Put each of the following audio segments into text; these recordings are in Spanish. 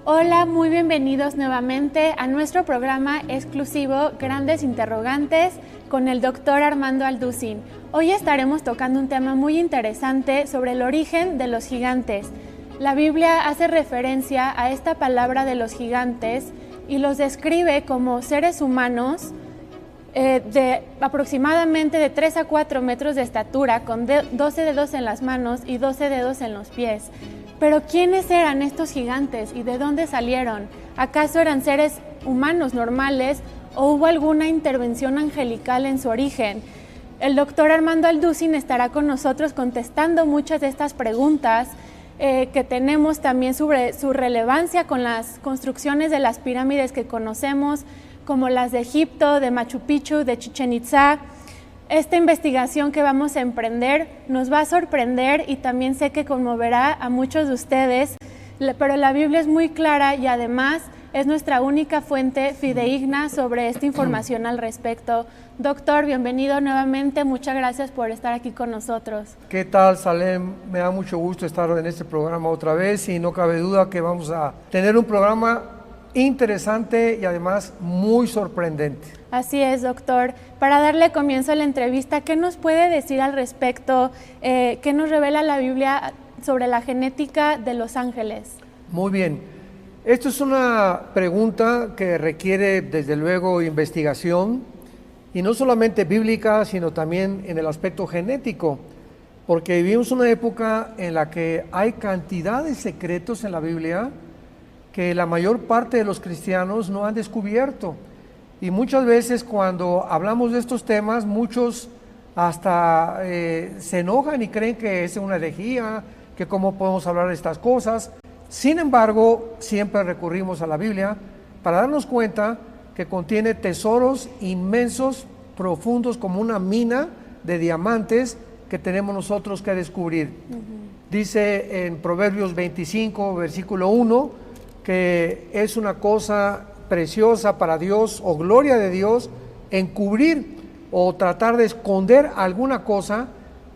Hola, muy bienvenidos nuevamente a nuestro programa exclusivo Grandes Interrogantes con el doctor Armando Alducin. Hoy estaremos tocando un tema muy interesante sobre el origen de los gigantes. La Biblia hace referencia a esta palabra de los gigantes y los describe como seres humanos de aproximadamente de 3 a 4 metros de estatura, con 12 dedos en las manos y 12 dedos en los pies. Pero ¿quiénes eran estos gigantes y de dónde salieron? ¿Acaso eran seres humanos normales o hubo alguna intervención angelical en su origen? El doctor Armando Alducin estará con nosotros contestando muchas de estas preguntas que tenemos también sobre su relevancia con las construcciones de las pirámides que conocemos, como las de Egipto, de Machu Picchu, de Chichén Itzá. Esta investigación que vamos a emprender nos va a sorprender y también sé que conmoverá a muchos de ustedes, pero la Biblia es muy clara y además es nuestra única fuente fidedigna sobre esta información al respecto. Doctor, bienvenido nuevamente, muchas gracias por estar aquí con nosotros. ¿Qué tal, Salem? Me da mucho gusto estar en este programa otra vez y no cabe duda que vamos a tener un programa interesante y además muy sorprendente. Así es, doctor. Para darle comienzo a la entrevista, ¿qué nos puede decir al respecto? ¿Qué nos revela la Biblia sobre la genética de los ángeles? Muy bien. Esto es una pregunta que requiere, desde luego, investigación, y no solamente bíblica, sino también en el aspecto genético, porque vivimos una época en la que hay cantidad de secretos en la Biblia que la mayor parte de los cristianos no han descubierto. Y muchas veces cuando hablamos de estos temas, muchos hasta se enojan y creen que es una herejía, que cómo podemos hablar de estas cosas. Sin embargo, siempre recurrimos a la Biblia para darnos cuenta que contiene tesoros inmensos, profundos, como una mina de diamantes que tenemos nosotros que descubrir. Dice en Proverbios 25, versículo 1, que es una cosa preciosa para Dios o gloria de Dios encubrir o tratar de esconder alguna cosa,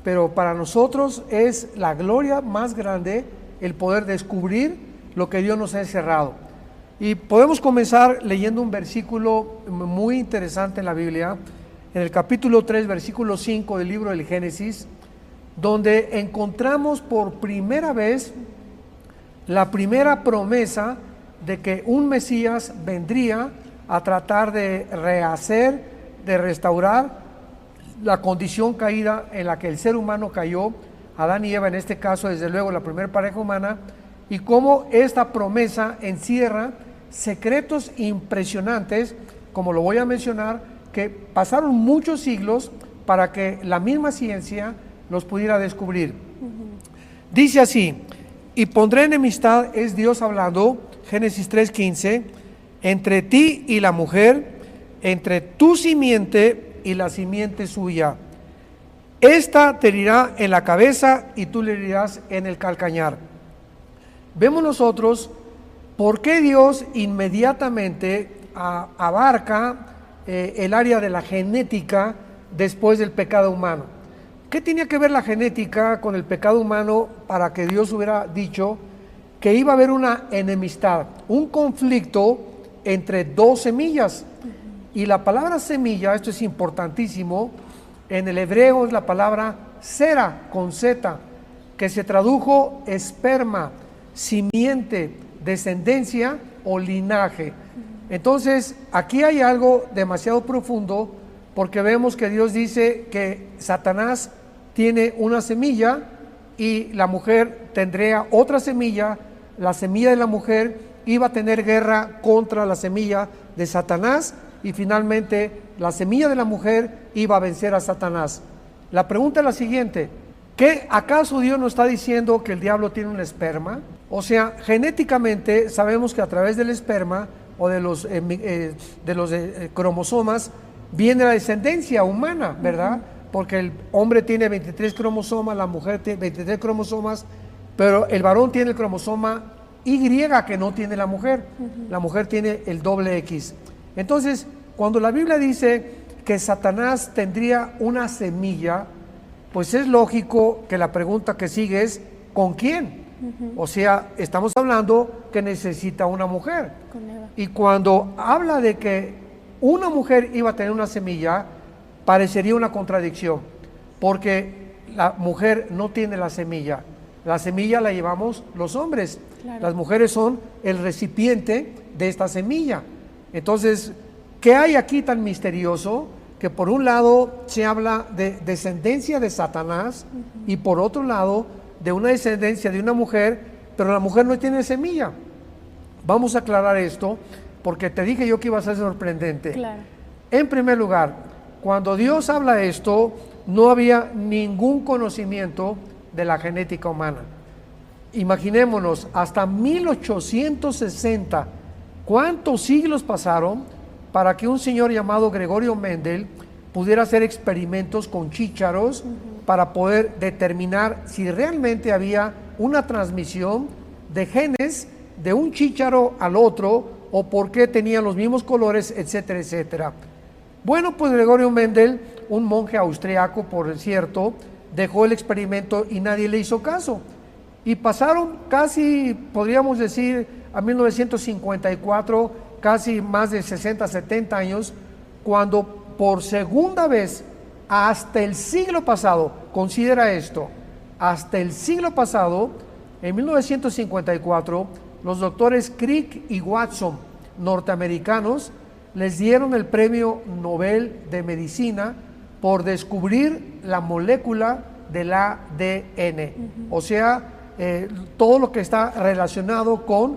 pero para nosotros es la gloria más grande el poder descubrir lo que Dios nos ha encerrado. Y podemos comenzar leyendo un versículo muy interesante en la Biblia, en el capítulo 3, versículo 5 del libro del Génesis, donde encontramos por primera vez la primera promesa de que un Mesías vendría a tratar de rehacer, de restaurar la condición caída en la que el ser humano cayó, Adán y Eva en este caso, desde luego la primera pareja humana, y cómo esta promesa encierra secretos impresionantes, como lo voy a mencionar, que pasaron muchos siglos para que la misma ciencia los pudiera descubrir. Dice así: y pondré enemistad, es Dios hablando, Génesis 3:15, entre ti y la mujer, entre tu simiente y la simiente suya. Esta te herirá en la cabeza y tú le herirás en el calcañar. Vemos nosotros por qué Dios inmediatamente abarca el área de la genética después del pecado humano. ¿Qué tenía que ver la genética con el pecado humano para que Dios hubiera dicho que iba a haber una enemistad, un conflicto entre dos semillas? Y la palabra semilla, esto es importantísimo, en el hebreo es la palabra sera, con Z, que se tradujo esperma, simiente, descendencia o linaje. Entonces, aquí hay algo demasiado profundo, porque vemos que Dios dice que Satanás tiene una semilla y la mujer tendría otra semilla. La semilla de la mujer iba a tener guerra contra la semilla de Satanás y finalmente la semilla de la mujer iba a vencer a Satanás. La pregunta es la siguiente: ¿qué acaso Dios nos está diciendo que el diablo tiene un esperma? O sea, genéticamente sabemos que a través del esperma o de los cromosomas viene la descendencia humana, ¿verdad? Porque el hombre tiene 23 cromosomas, la mujer tiene 23 cromosomas, pero el varón tiene el cromosoma Y que no tiene la mujer. La mujer tiene el doble X. Entonces, cuando la Biblia dice que Satanás tendría una semilla, pues es lógico que la pregunta que sigue es ¿con quién? O sea, estamos hablando que necesita una mujer. Con Eva. Y cuando habla de que una mujer iba a tener una semilla, parecería una contradicción, porque la mujer no tiene la semilla la llevamos los hombres. Claro. Las mujeres son el recipiente de esta semilla. Entonces, ¿qué hay aquí tan misterioso? Que por un lado se habla de descendencia de Satanás y por otro lado de una descendencia de una mujer, pero la mujer no tiene semilla. Vamos a aclarar esto porque te dije yo que iba a ser sorprendente. Claro. En primer lugar, cuando Dios habla esto, no había ningún conocimiento de la genética humana. Imaginémonos, hasta 1860, ¿cuántos siglos pasaron para que un señor llamado Gregorio Mendel pudiera hacer experimentos con chícharos para poder determinar si realmente había una transmisión de genes de un chícharo al otro o por qué tenían los mismos colores, etcétera, etcétera? Bueno, pues Gregorio Mendel, un monje austriaco, por cierto, dejó el experimento y nadie le hizo caso. Y pasaron casi, podríamos decir, a 1954, casi más de 60, 70 años, cuando por segunda vez, hasta el siglo pasado, considera esto, hasta el siglo pasado, en 1954, los doctores Crick y Watson, norteamericanos, les dieron el premio Nobel de Medicina por descubrir la molécula del ADN, o sea, todo lo que está relacionado con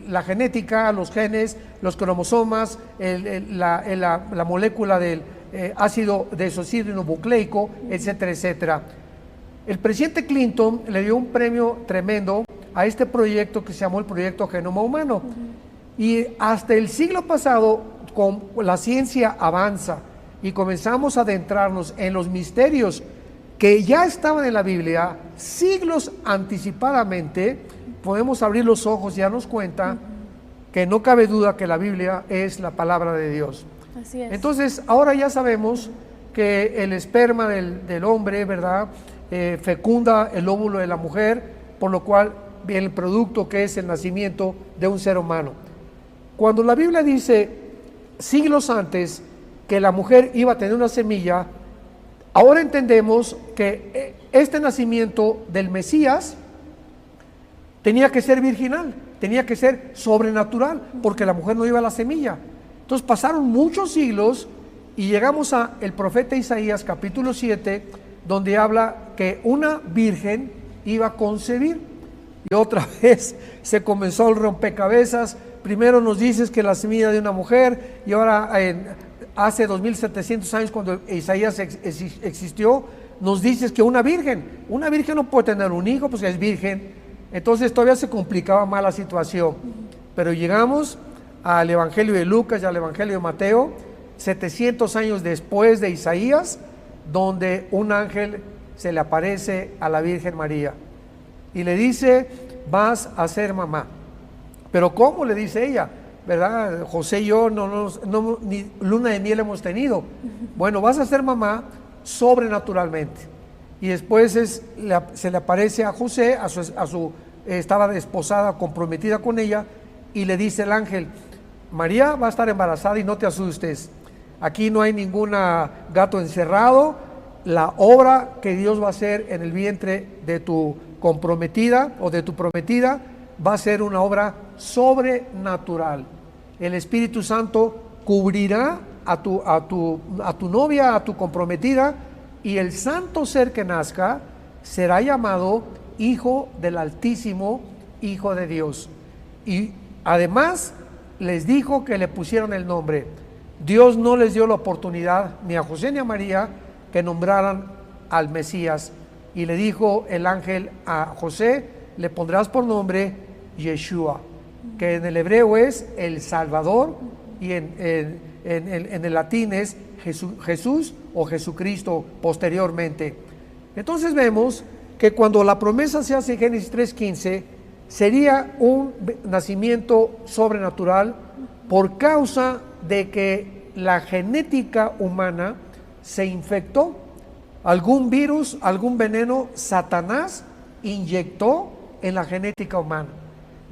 la genética, los genes, los cromosomas, la molécula del ácido desoxirribonucleico, etcétera, etcétera. El presidente Clinton le dio un premio tremendo a este proyecto que se llamó el Proyecto Genoma Humano. Y hasta el siglo pasado, con la ciencia avanza y comenzamos a adentrarnos en los misterios que ya estaban en la Biblia, siglos anticipadamente, podemos abrir los ojos y darnos cuenta que no cabe duda que la Biblia es la palabra de Dios. Así es. Entonces, ahora ya sabemos que el esperma del hombre, ¿verdad?, fecunda el óvulo de la mujer, por lo cual viene el producto que es el nacimiento de un ser humano. Cuando la Biblia dice siglos antes que la mujer iba a tener una semilla, ahora entendemos que este nacimiento del Mesías tenía que ser virginal, tenía que ser sobrenatural, porque la mujer no iba a la semilla. Entonces pasaron muchos siglos y llegamos a el profeta Isaías capítulo 7, donde habla que una virgen iba a concebir. Y otra vez se comenzó el rompecabezas. Primero nos dices que la semilla de una mujer, y ahora hace 2700 años cuando Isaías existió, nos dices que una virgen no puede tener un hijo, pues es virgen. Entonces todavía se complicaba más la situación. Pero llegamos al Evangelio de Lucas y al Evangelio de Mateo, 700 años después de Isaías, donde un ángel se le aparece a la Virgen María y le dice: vas a ser mamá. Pero ¿cómo? Le dice ella, ¿verdad? José y yo ni luna de miel hemos tenido. Bueno, vas a ser mamá sobrenaturalmente. Y después se le aparece a José, estaba desposada, comprometida con ella, y le dice el ángel: María va a estar embarazada y no te asustes. Aquí no hay ningún gato encerrado. La obra que Dios va a hacer en el vientre de tu comprometida o de tu prometida va a ser una obra sobrenatural. El Espíritu Santo cubrirá a tu novia, a tu comprometida, y el santo ser que nazca será llamado Hijo del Altísimo, Hijo de Dios. Y además les dijo que le pusieron el nombre. Dios no les dio la oportunidad ni a José ni a María que nombraran al Mesías, y le dijo el ángel a José: le pondrás por nombre Yeshua, que en el hebreo es el Salvador, y en el latín es Jesús o Jesucristo posteriormente. Entonces vemos que cuando la promesa se hace en Génesis 3:15, sería un nacimiento sobrenatural por causa de que la genética humana se infectó. Algún virus, algún veneno, Satanás inyectó en la genética humana.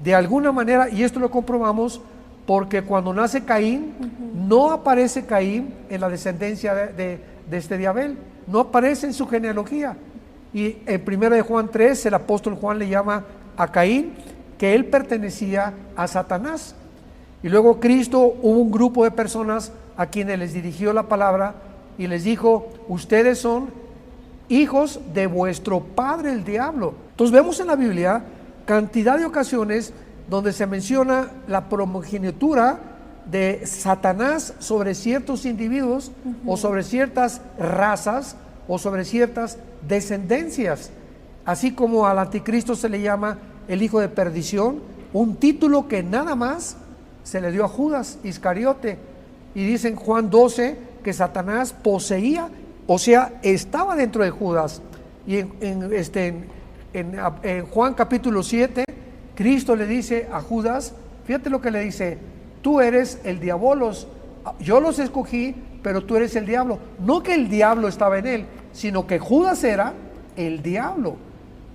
De alguna manera, y esto lo comprobamos porque cuando nace Caín, no aparece Caín en la descendencia de Abel, no aparece en su genealogía. Y en 1 de Juan 3, el apóstol Juan le llama a Caín que él pertenecía a Satanás. Y luego Cristo, hubo un grupo de personas a quienes les dirigió la palabra y les dijo: ustedes son hijos de vuestro padre el diablo. Entonces vemos en la Biblia cantidad de ocasiones donde se menciona la primogenitura de Satanás sobre ciertos individuos o sobre ciertas razas o sobre ciertas descendencias, así como al anticristo se le llama el hijo de perdición, un título que nada más se le dio a Judas Iscariote. Y dice en Juan 12 que Satanás poseía, o sea, estaba dentro de Judas. Y en Juan capítulo 7, Cristo le dice a Judas, fíjate lo que le dice: tú eres el diabolos, yo los escogí, pero tú eres el diablo. No que el diablo estaba en él, sino que Judas era el diablo.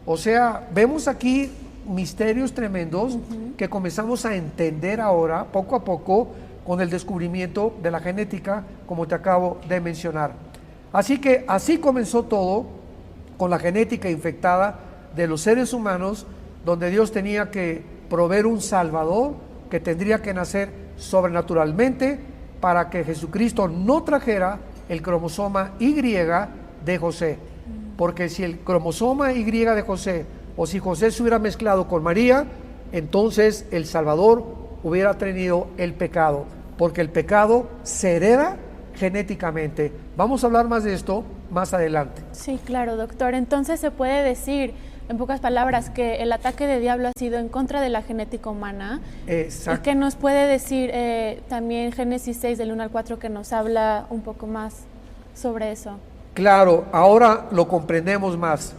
O sea, vemos aquí misterios tremendos que comenzamos a entender ahora, poco a poco, con el descubrimiento de la genética, como te acabo de mencionar. Así que así comenzó todo, con la genética infectada de los seres humanos, donde Dios tenía que proveer un Salvador que tendría que nacer sobrenaturalmente para que Jesucristo no trajera el cromosoma Y de José. Porque si el cromosoma Y de José, o si José se hubiera mezclado con María, entonces el Salvador hubiera tenido el pecado, porque el pecado se hereda genéticamente. Vamos a hablar más de esto más adelante. Sí, claro, doctor. Entonces se puede decir, en pocas palabras, que el ataque del diablo ha sido en contra de la genética humana. Exacto. ¿Y qué nos puede decir también Génesis 6 del 1 al 4, que nos habla un poco más sobre eso? Claro, ahora lo comprendemos más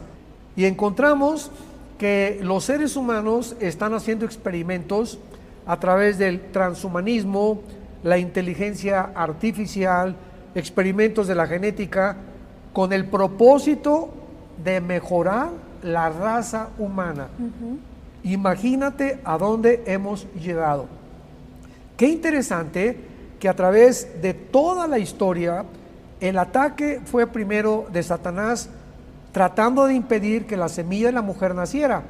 y encontramos que los seres humanos están haciendo experimentos a través del transhumanismo, la inteligencia artificial, experimentos de la genética, con el propósito de mejorar la raza humana. Imagínate a dónde hemos llegado. Qué interesante que a través de toda la historia, el ataque fue primero de Satanás, tratando de impedir que la semilla de la mujer naciera.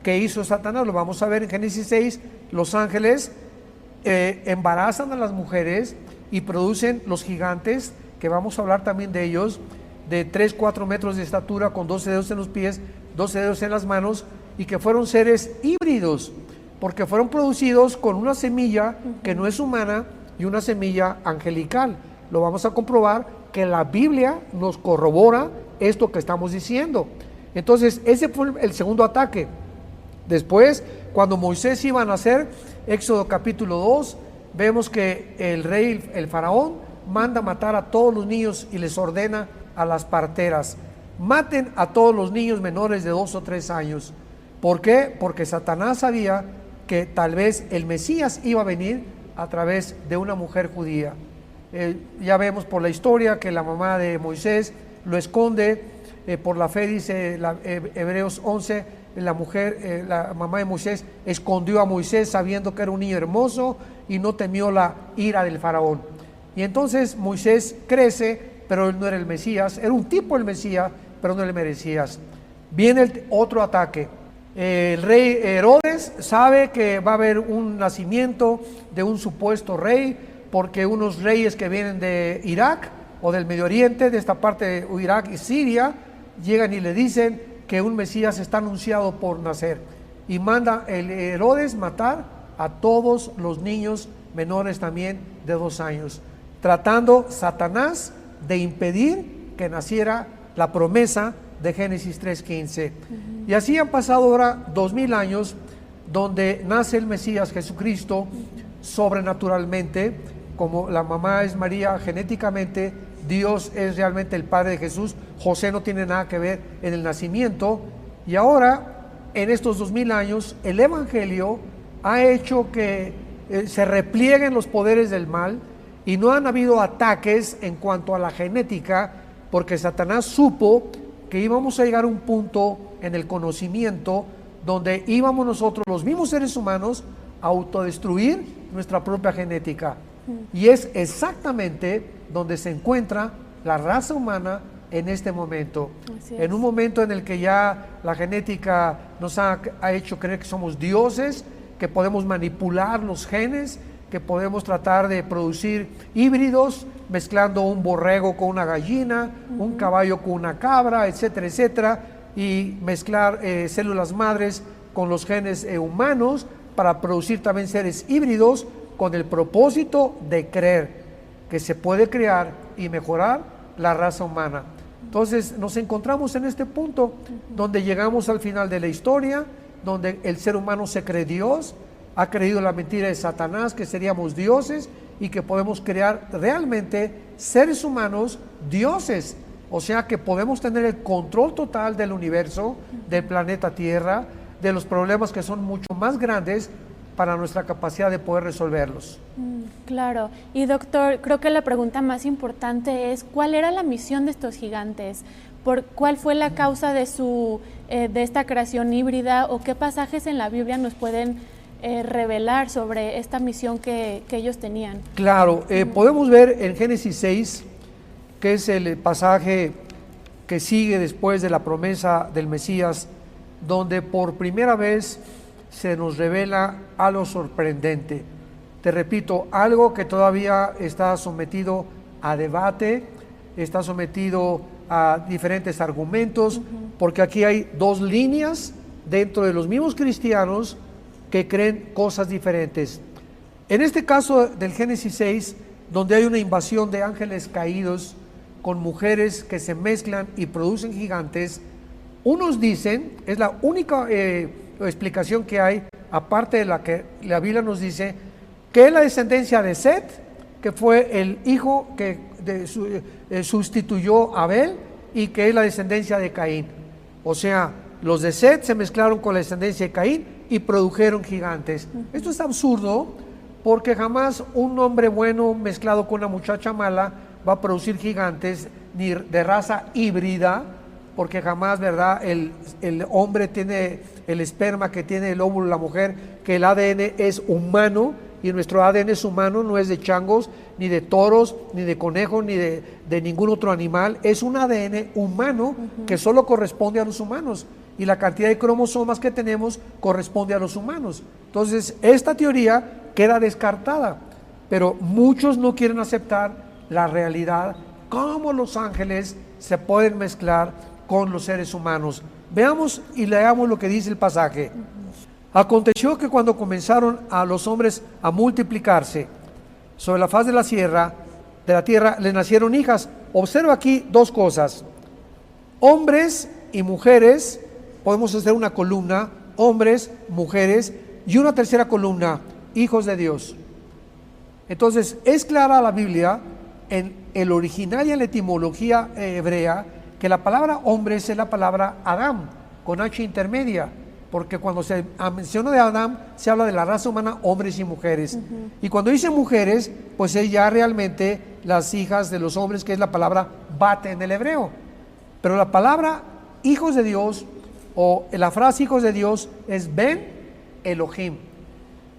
¿Qué hizo Satanás? Lo vamos a ver en Génesis 6. Los ángeles embarazan a las mujeres y producen los gigantes, que vamos a hablar también de ellos, de 3-4 metros de estatura, con 12 dedos en los pies, 12 dedos en las manos, y que fueron seres híbridos, porque fueron producidos con una semilla que no es humana y una semilla angelical. Lo vamos a comprobar que la Biblia nos corrobora esto que estamos diciendo. Entonces, ese fue el segundo ataque. Después, cuando Moisés iba a nacer, Éxodo capítulo 2, vemos que el rey, el faraón, manda matar a todos los niños y les ordena a las parteras: maten a todos los niños menores de 2 o 3 años. ¿Por qué? Porque Satanás sabía que tal vez el Mesías iba a venir a través de una mujer judía. Ya vemos por la historia que la mamá de Moisés lo esconde, por la fe, dice Hebreos 11, la mamá de Moisés escondió a Moisés sabiendo que era un niño hermoso y no temió la ira del faraón. Y entonces Moisés crece, pero él no era el Mesías, era un tipo el Mesías, pero no el Mesías. Viene otro ataque. El rey Herodes sabe que va a haber un nacimiento de un supuesto rey, porque unos reyes que vienen de Irak o del Medio Oriente, de esta parte de Irak y Siria, llegan y le dicen que un Mesías está anunciado por nacer, y manda el Herodes matar a todos los niños menores también de 2 años, tratando Satanás de impedir que naciera la promesa de Génesis 3:15. Y así han pasado ahora 2000 años, donde nace el Mesías Jesucristo sobrenaturalmente. Como la mamá es María genéticamente, Dios es realmente el Padre de Jesús. José no tiene nada que ver en el nacimiento. Y ahora, en estos 2000 años, el Evangelio ha hecho que se replieguen los poderes del mal, y no han habido ataques en cuanto a la genética, porque Satanás supo que íbamos a llegar a un punto en el conocimiento donde íbamos nosotros, los mismos seres humanos, a autodestruir nuestra propia genética. Y es exactamente donde se encuentra la raza humana en este momento. En un momento en el que ya la genética nos ha hecho creer que somos dioses, que podemos manipular los genes, que podemos tratar de producir híbridos, mezclando un borrego con una gallina, un caballo con una cabra, etcétera, etcétera, y mezclar células madres con los genes humanos para producir también seres híbridos con el propósito de creer que se puede crear y mejorar la raza humana. Entonces nos encontramos en este punto donde llegamos al final de la historia, donde el ser humano se cree Dios, ha creído la mentira de Satanás, que seríamos dioses y que podemos crear realmente seres humanos dioses. O sea que podemos tener el control total del universo, del planeta Tierra, de los problemas que son mucho más grandes para nuestra capacidad de poder resolverlos. Claro. Y doctor, creo que la pregunta más importante es, ¿cuál era la misión de estos gigantes? ¿Cuál fue la causa de esta creación híbrida, o qué pasajes en la Biblia nos pueden revelar sobre esta misión que ellos tenían? Claro, podemos ver en Génesis 6, que es el pasaje que sigue después de la promesa del Mesías, donde por primera vez se nos revela algo sorprendente. Te repito, algo que todavía está sometido a debate, está sometido a diferentes argumentos, porque aquí hay dos líneas dentro de los mismos cristianos que creen cosas diferentes. En este caso del Génesis 6, donde hay una invasión de ángeles caídos con mujeres que se mezclan y producen gigantes, unos dicen, es la única explicación que hay, aparte de la que la Biblia nos dice, que es la descendencia de Set, que fue el hijo que sustituyó a Abel, y que es la descendencia de Caín. O sea, los de Set se mezclaron con la descendencia de Caín y produjeron gigantes. Esto es absurdo, porque jamás un hombre bueno mezclado con una muchacha mala va a producir gigantes, ni de raza híbrida, porque jamás, ¿verdad?, el hombre tiene el esperma que tiene el óvulo de la mujer, que el ADN es humano, y nuestro ADN es humano, no es de changos, ni de toros, ni de conejos, ni de ningún otro animal. Es un ADN humano que solo corresponde a los humanos, y la cantidad de cromosomas que tenemos corresponde a los humanos. Entonces, esta teoría queda descartada, pero muchos no quieren aceptar la realidad, cómo los ángeles se pueden mezclar con los seres humanos. Veamos y leamos lo que dice el pasaje. Aconteció que cuando comenzaron a los hombres a multiplicarse sobre la faz de la tierra, le nacieron hijas. Observa aquí dos cosas: hombres y mujeres. Podemos hacer una columna, hombres, mujeres, y una tercera columna, hijos de Dios. Entonces, es clara la Biblia en el original y en la etimología hebrea que la palabra hombres es la palabra Adán, con H intermedia, porque cuando se menciona de Adán, se habla de la raza humana, hombres y mujeres. Y cuando dice mujeres, pues es ya realmente las hijas de los hombres, que es la palabra bat en el hebreo. Pero la palabra hijos de Dios, o la frase hijos de Dios, es Ben Elohim.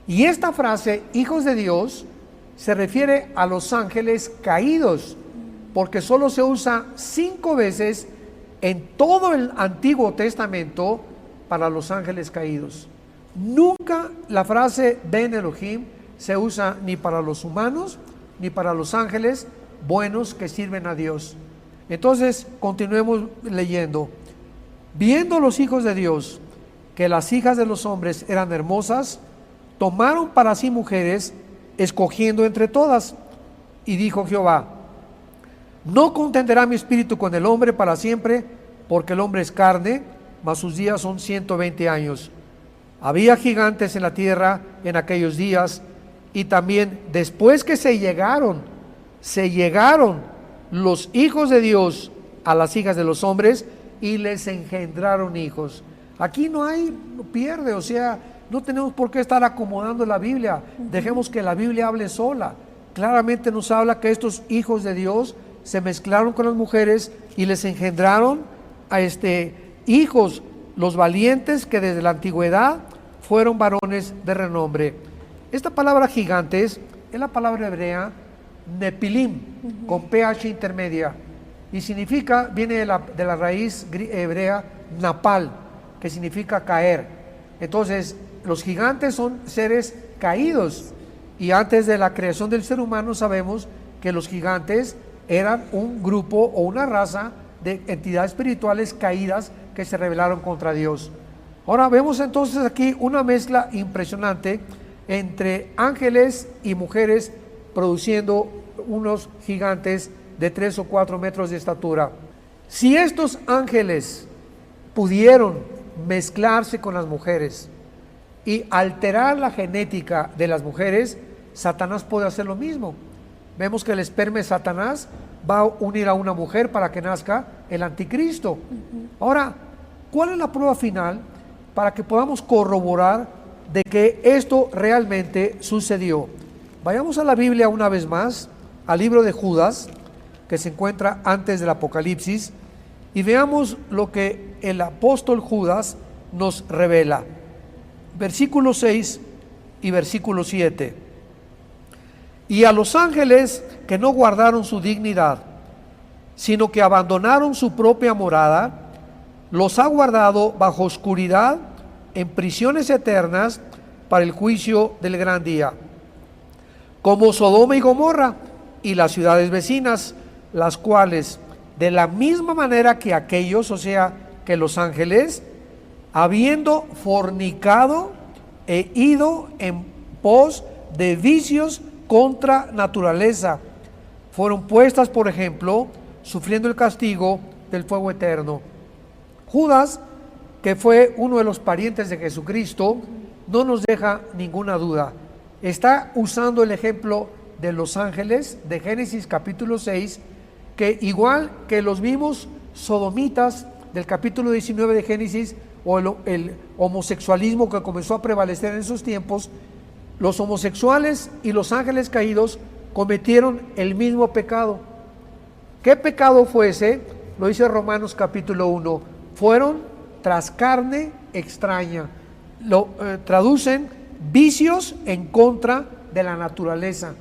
Y esta frase, hijos de Dios, se refiere a los ángeles caídos, porque solo se usa 5 veces en todo el Antiguo Testamento para los ángeles caídos. Nunca la frase Ben Elohim se usa ni para los humanos, ni para los ángeles buenos que sirven a Dios. Entonces, continuemos leyendo. Viendo los hijos de Dios que las hijas de los hombres eran hermosas, tomaron para sí mujeres, escogiendo entre todas. Y dijo Jehová: no contenderá mi espíritu con el hombre para siempre, porque el hombre es carne, mas sus días son 120 años. Había gigantes en la tierra en aquellos días, y también después que se llegaron los hijos de Dios a las hijas de los hombres, y les engendraron hijos. Aquí no hay pierde, o sea, no tenemos por qué estar acomodando la Biblia. Dejemos que la Biblia hable sola. Claramente nos habla que estos hijos de Dios se mezclaron con las mujeres y les engendraron hijos, los valientes que desde la antigüedad fueron varones de renombre. Esta palabra gigantes es la palabra hebrea Nepilim, con PH intermedia, y significa, viene de la raíz hebrea Napal, que significa caer. Entonces, los gigantes son seres caídos, y antes de la creación del ser humano sabemos que los gigantes eran un grupo o una raza de entidades espirituales caídas que se rebelaron contra Dios. Ahora vemos entonces aquí una mezcla impresionante entre ángeles y mujeres, produciendo unos gigantes de 3 o 4 metros de estatura. Si estos ángeles pudieron mezclarse con las mujeres y alterar la genética de las mujeres, Satanás puede hacer lo mismo. Vemos que el esperma de Satanás va a unir a una mujer para que nazca el anticristo. Ahora, ¿cuál es la prueba final para que podamos corroborar de que esto realmente sucedió? Vayamos a la Biblia una vez más, al libro de Judas, que se encuentra antes del Apocalipsis, y veamos lo que el apóstol Judas nos revela. Versículo 6 y versículo 7. Y a los ángeles que no guardaron su dignidad, sino que abandonaron su propia morada, los ha guardado bajo oscuridad en prisiones eternas para el juicio del gran día, como Sodoma y Gomorra y las ciudades vecinas, las cuales de la misma manera que aquellos, o sea, que los ángeles, habiendo fornicado e ido en pos de vicios contra naturaleza, fueron puestas, por ejemplo, sufriendo el castigo del fuego eterno. Judas, que fue uno de los parientes de Jesucristo, no nos deja ninguna duda. Está usando el ejemplo de los ángeles de Génesis capítulo 6, que igual que los mismos sodomitas del capítulo 19 de Génesis, o el homosexualismo que comenzó a prevalecer en esos tiempos, los homosexuales y los ángeles caídos cometieron el mismo pecado. ¿Qué pecado fue ese? Lo dice Romanos capítulo 1. Fueron tras carne extraña. Lo traducen vicios en contra de la naturaleza.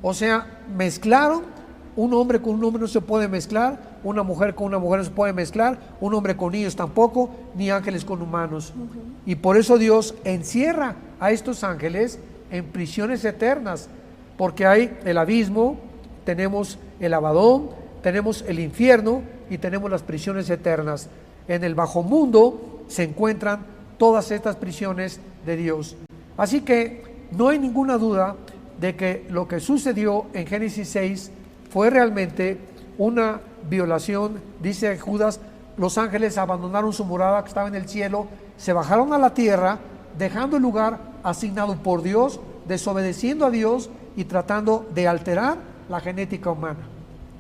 O sea, mezclaron. Un hombre con un hombre no se puede mezclar, una mujer con una mujer no se puede mezclar, un hombre con niños tampoco, ni ángeles con humanos. Y por eso Dios encierra a estos ángeles en prisiones eternas, porque hay el abismo, tenemos el Abadón, tenemos el infierno y tenemos las prisiones eternas. En el bajo mundo se encuentran todas estas prisiones de Dios. Así que no hay ninguna duda de que lo que sucedió en Génesis 6 fue realmente una violación. Dice Judas, los ángeles abandonaron su morada que estaba en el cielo, se bajaron a la tierra, dejando el lugar asignado por Dios, desobedeciendo a Dios y tratando de alterar la genética humana.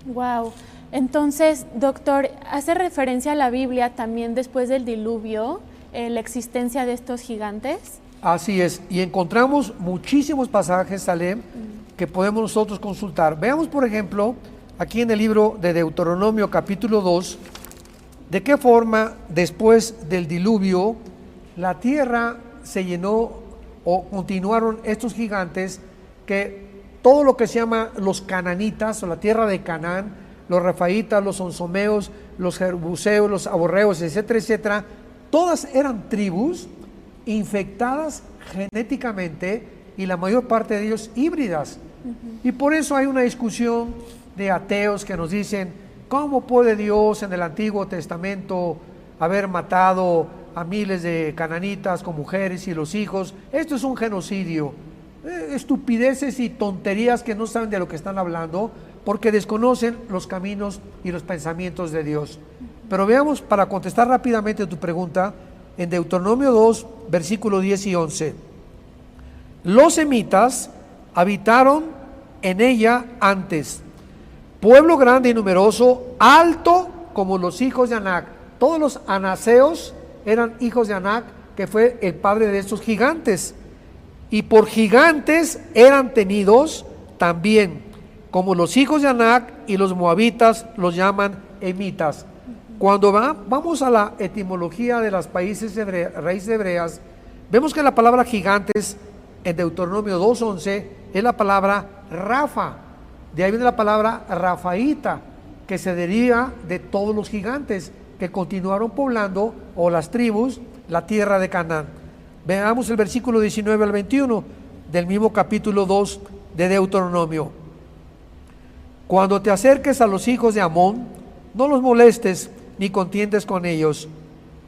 Wow. Entonces, doctor, ¿hace referencia a la Biblia también después del diluvio, la existencia de estos gigantes? Así es, y encontramos muchísimos pasajes, Salem, que podemos nosotros consultar. Veamos, por ejemplo, aquí en el libro de Deuteronomio capítulo 2, de qué forma después del diluvio la tierra se llenó o continuaron estos gigantes, que todo lo que se llama los cananitas o la tierra de Canaán, los refaitas, los onsomeos, los jebuseos, los aborreos, etcétera, etcétera, todas eran tribus infectadas genéticamente y la mayor parte de ellos híbridas. Y por eso hay una discusión de ateos que nos dicen, ¿cómo puede Dios en el Antiguo Testamento haber matado a miles de cananitas con mujeres y los hijos? Esto es un genocidio. Estupideces y tonterías que no saben de lo que están hablando, porque desconocen los caminos y los pensamientos de Dios. Pero veamos, para contestar rápidamente tu pregunta, en Deuteronomio 2, versículo 10 y 11. Los semitas habitaron en ella antes, pueblo grande y numeroso, alto como los hijos de Anac. Todos los anaseos eran hijos de Anac, que fue el padre de estos gigantes. Y por gigantes eran tenidos también, como los hijos de Anac, y los moabitas los llaman emitas. Cuando vamos a la etimología de las raíces hebreas, vemos que la palabra gigantes en Deuteronomio 2:11 es la palabra Rafa. De ahí viene la palabra Rafaíta, que se deriva de todos los gigantes que continuaron poblando, o las tribus, la tierra de Canaán. Veamos el versículo 19 al 21 del mismo capítulo 2 de Deuteronomio. Cuando te acerques a los hijos de Amón, no los molestes ni contiendes con ellos.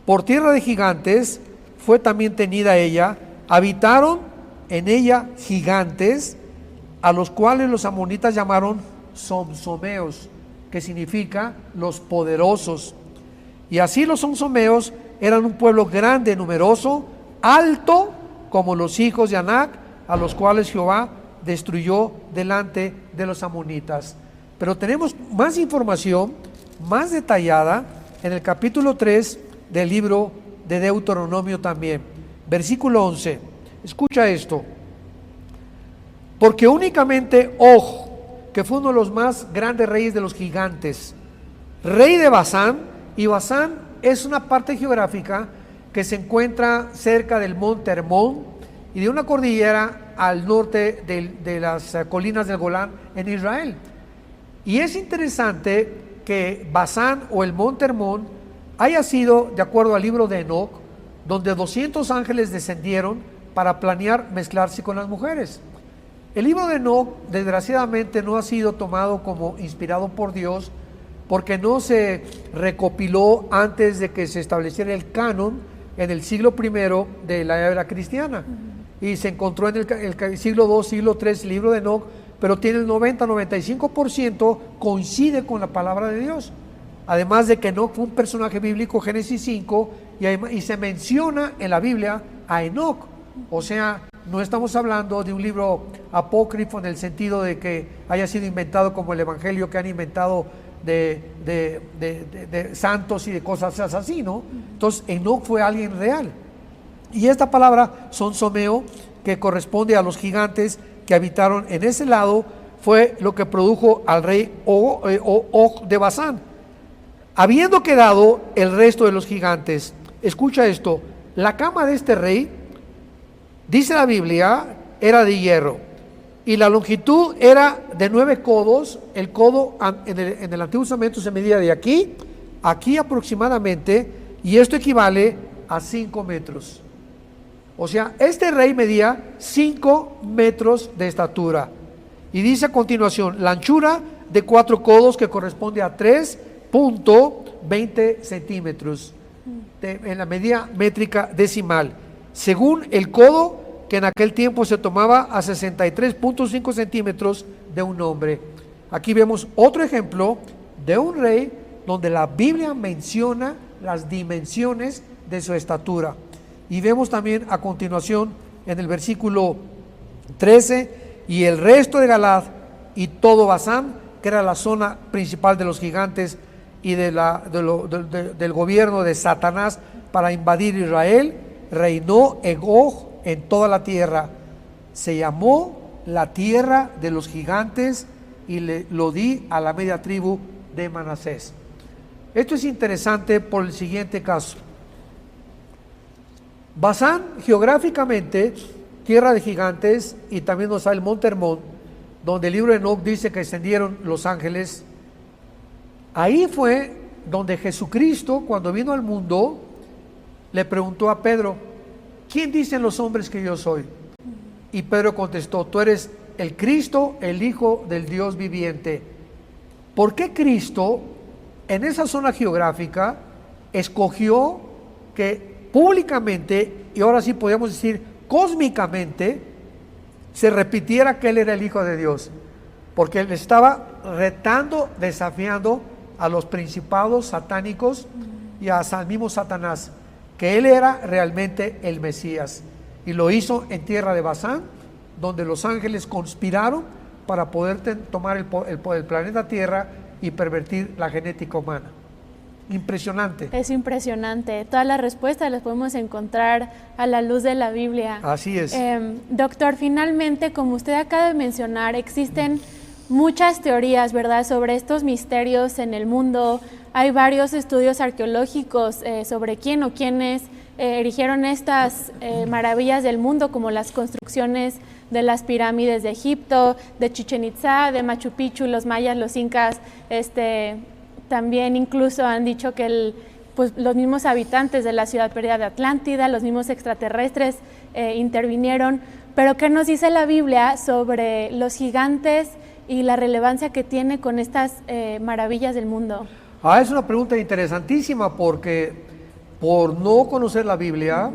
Por tierra de gigantes fue también tenida ella, habitaron en ella gigantes, a los cuales los amonitas llamaron somsomeos, que significa los poderosos. Y así los somsomeos eran un pueblo grande, numeroso, alto, como los hijos de Anac, a los cuales Jehová destruyó delante de los amonitas. Pero tenemos más información, más detallada, en el capítulo 3 del libro de Deuteronomio también. Versículo 11. Escucha esto. Porque únicamente Og, que fue uno de los más grandes reyes de los gigantes, rey de Basán, y Basán es una parte geográfica que se encuentra cerca del monte Hermón y de una cordillera al norte de las colinas del Golán en Israel. Y es interesante que Basán o el monte Hermón haya sido, de acuerdo al libro de Enoc, donde 200 ángeles descendieron para planear mezclarse con las mujeres. El libro de Enoc, desgraciadamente, no ha sido tomado como inspirado por Dios, porque no se recopiló antes de que se estableciera el canon en el siglo I de la era cristiana. Y se encontró en el siglo II, siglo III, el libro de Enoc, pero tiene el 90-95% coincide con la palabra de Dios. Además de que Enoc fue un personaje bíblico, Génesis 5, y se menciona en la Biblia a Enoc. O sea, no estamos hablando de un libro apócrifo en el sentido de que haya sido inventado como el Evangelio que han inventado de santos y de cosas así, ¿no? Entonces, Enoc fue alguien real. Y esta palabra, somsomeo, que corresponde a los gigantes que habitaron en ese lado, fue lo que produjo al rey Og de Basán. Habiendo quedado el resto de los gigantes, escucha esto, la cama de este rey, dice la Biblia, era de hierro, y la longitud era de 9 codos. El codo en el Antiguo Testamento se medía de aquí a aquí aproximadamente, y esto equivale a 5 metros. O sea, este rey medía 5 metros de estatura. Y dice a continuación, la anchura de 4 codos, que corresponde a 3.20 centímetros en la medida métrica decimal, según el codo que en aquel tiempo se tomaba a 63.5 centímetros de un hombre. Aquí vemos otro ejemplo de un rey donde la Biblia menciona las dimensiones de su estatura. Y vemos también a continuación en el versículo 13, y el resto de Galaad y todo Basán, que era la zona principal de los gigantes y del gobierno de Satanás para invadir Israel, reinó Og en toda la tierra. Se llamó la tierra de los gigantes y lo di a la media tribu de Manasés. Esto es interesante por el siguiente caso. Basán, geográficamente, tierra de gigantes, y también nos da el monte Hermón, donde el libro de Enoc dice que descendieron los ángeles. Ahí fue donde Jesucristo, cuando vino al mundo, le preguntó a Pedro, ¿quién dicen los hombres que yo soy? Y Pedro contestó, tú eres el Cristo, el Hijo del Dios viviente. ¿Por qué Cristo, en esa zona geográfica, escogió que públicamente, y ahora sí podríamos decir cósmicamente, se repitiera que Él era el Hijo de Dios? Porque Él estaba retando, desafiando a los principados satánicos y al mismo Satanás, que Él era realmente el Mesías. Y lo hizo en tierra de Basán, donde los ángeles conspiraron para poder tomar el planeta Tierra y pervertir la genética humana. Impresionante. Es impresionante. Todas las respuestas las podemos encontrar a la luz de la Biblia. Así es. Doctor, finalmente, como usted acaba de mencionar, existen muchas teorías, ¿verdad?, sobre estos misterios en el mundo. Hay varios estudios arqueológicos sobre quién o quiénes erigieron estas maravillas del mundo, como las construcciones de las pirámides de Egipto, de Chichén Itzá, de Machu Picchu, los mayas, los incas. También incluso han dicho que pues, los mismos habitantes de la ciudad perdida de Atlántida, los mismos extraterrestres intervinieron. Pero ¿qué nos dice la Biblia sobre los gigantes y la relevancia que tiene con estas maravillas del mundo? Es una pregunta interesantísima, porque por no conocer la Biblia,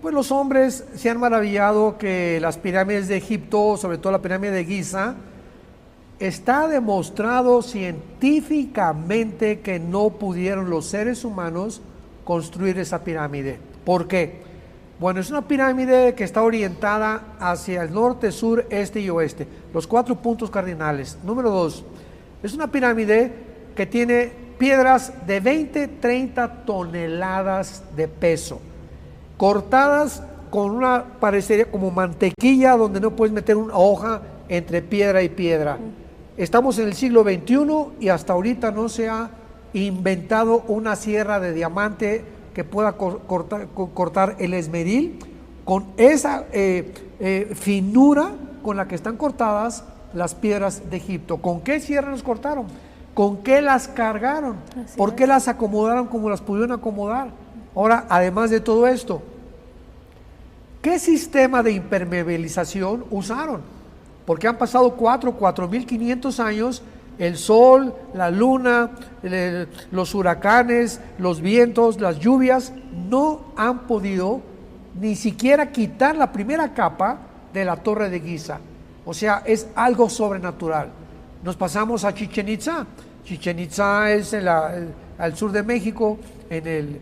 pues los hombres se han maravillado que las pirámides de Egipto, sobre todo la pirámide de Giza, está demostrado científicamente que no pudieron los seres humanos construir esa pirámide. ¿Por qué? Bueno, es una pirámide que está orientada hacia el norte, sur, este y oeste, los 4 puntos cardinales. Número 2, es una pirámide que tiene piedras de 20-30 toneladas de peso, cortadas con una, parecería como mantequilla, donde no puedes meter una hoja entre piedra y piedra. Estamos en el siglo XXI y hasta ahorita no se ha inventado una sierra de diamante que pueda cortar el esmeril con esa finura con la que están cortadas las piedras de Egipto. ¿Con qué sierra las cortaron? ¿Con qué las cargaron? ¿Por qué las acomodaron como las pudieron acomodar? Ahora, además de todo esto, ¿qué sistema de impermeabilización usaron? Porque han pasado 4.500 años, el sol, la luna, los huracanes, los vientos, las lluvias, no han podido ni siquiera quitar la primera capa de la Torre de Giza. O sea, es algo sobrenatural. Nos pasamos a Chichén Itzá. Chichén Itzá es al sur de México, en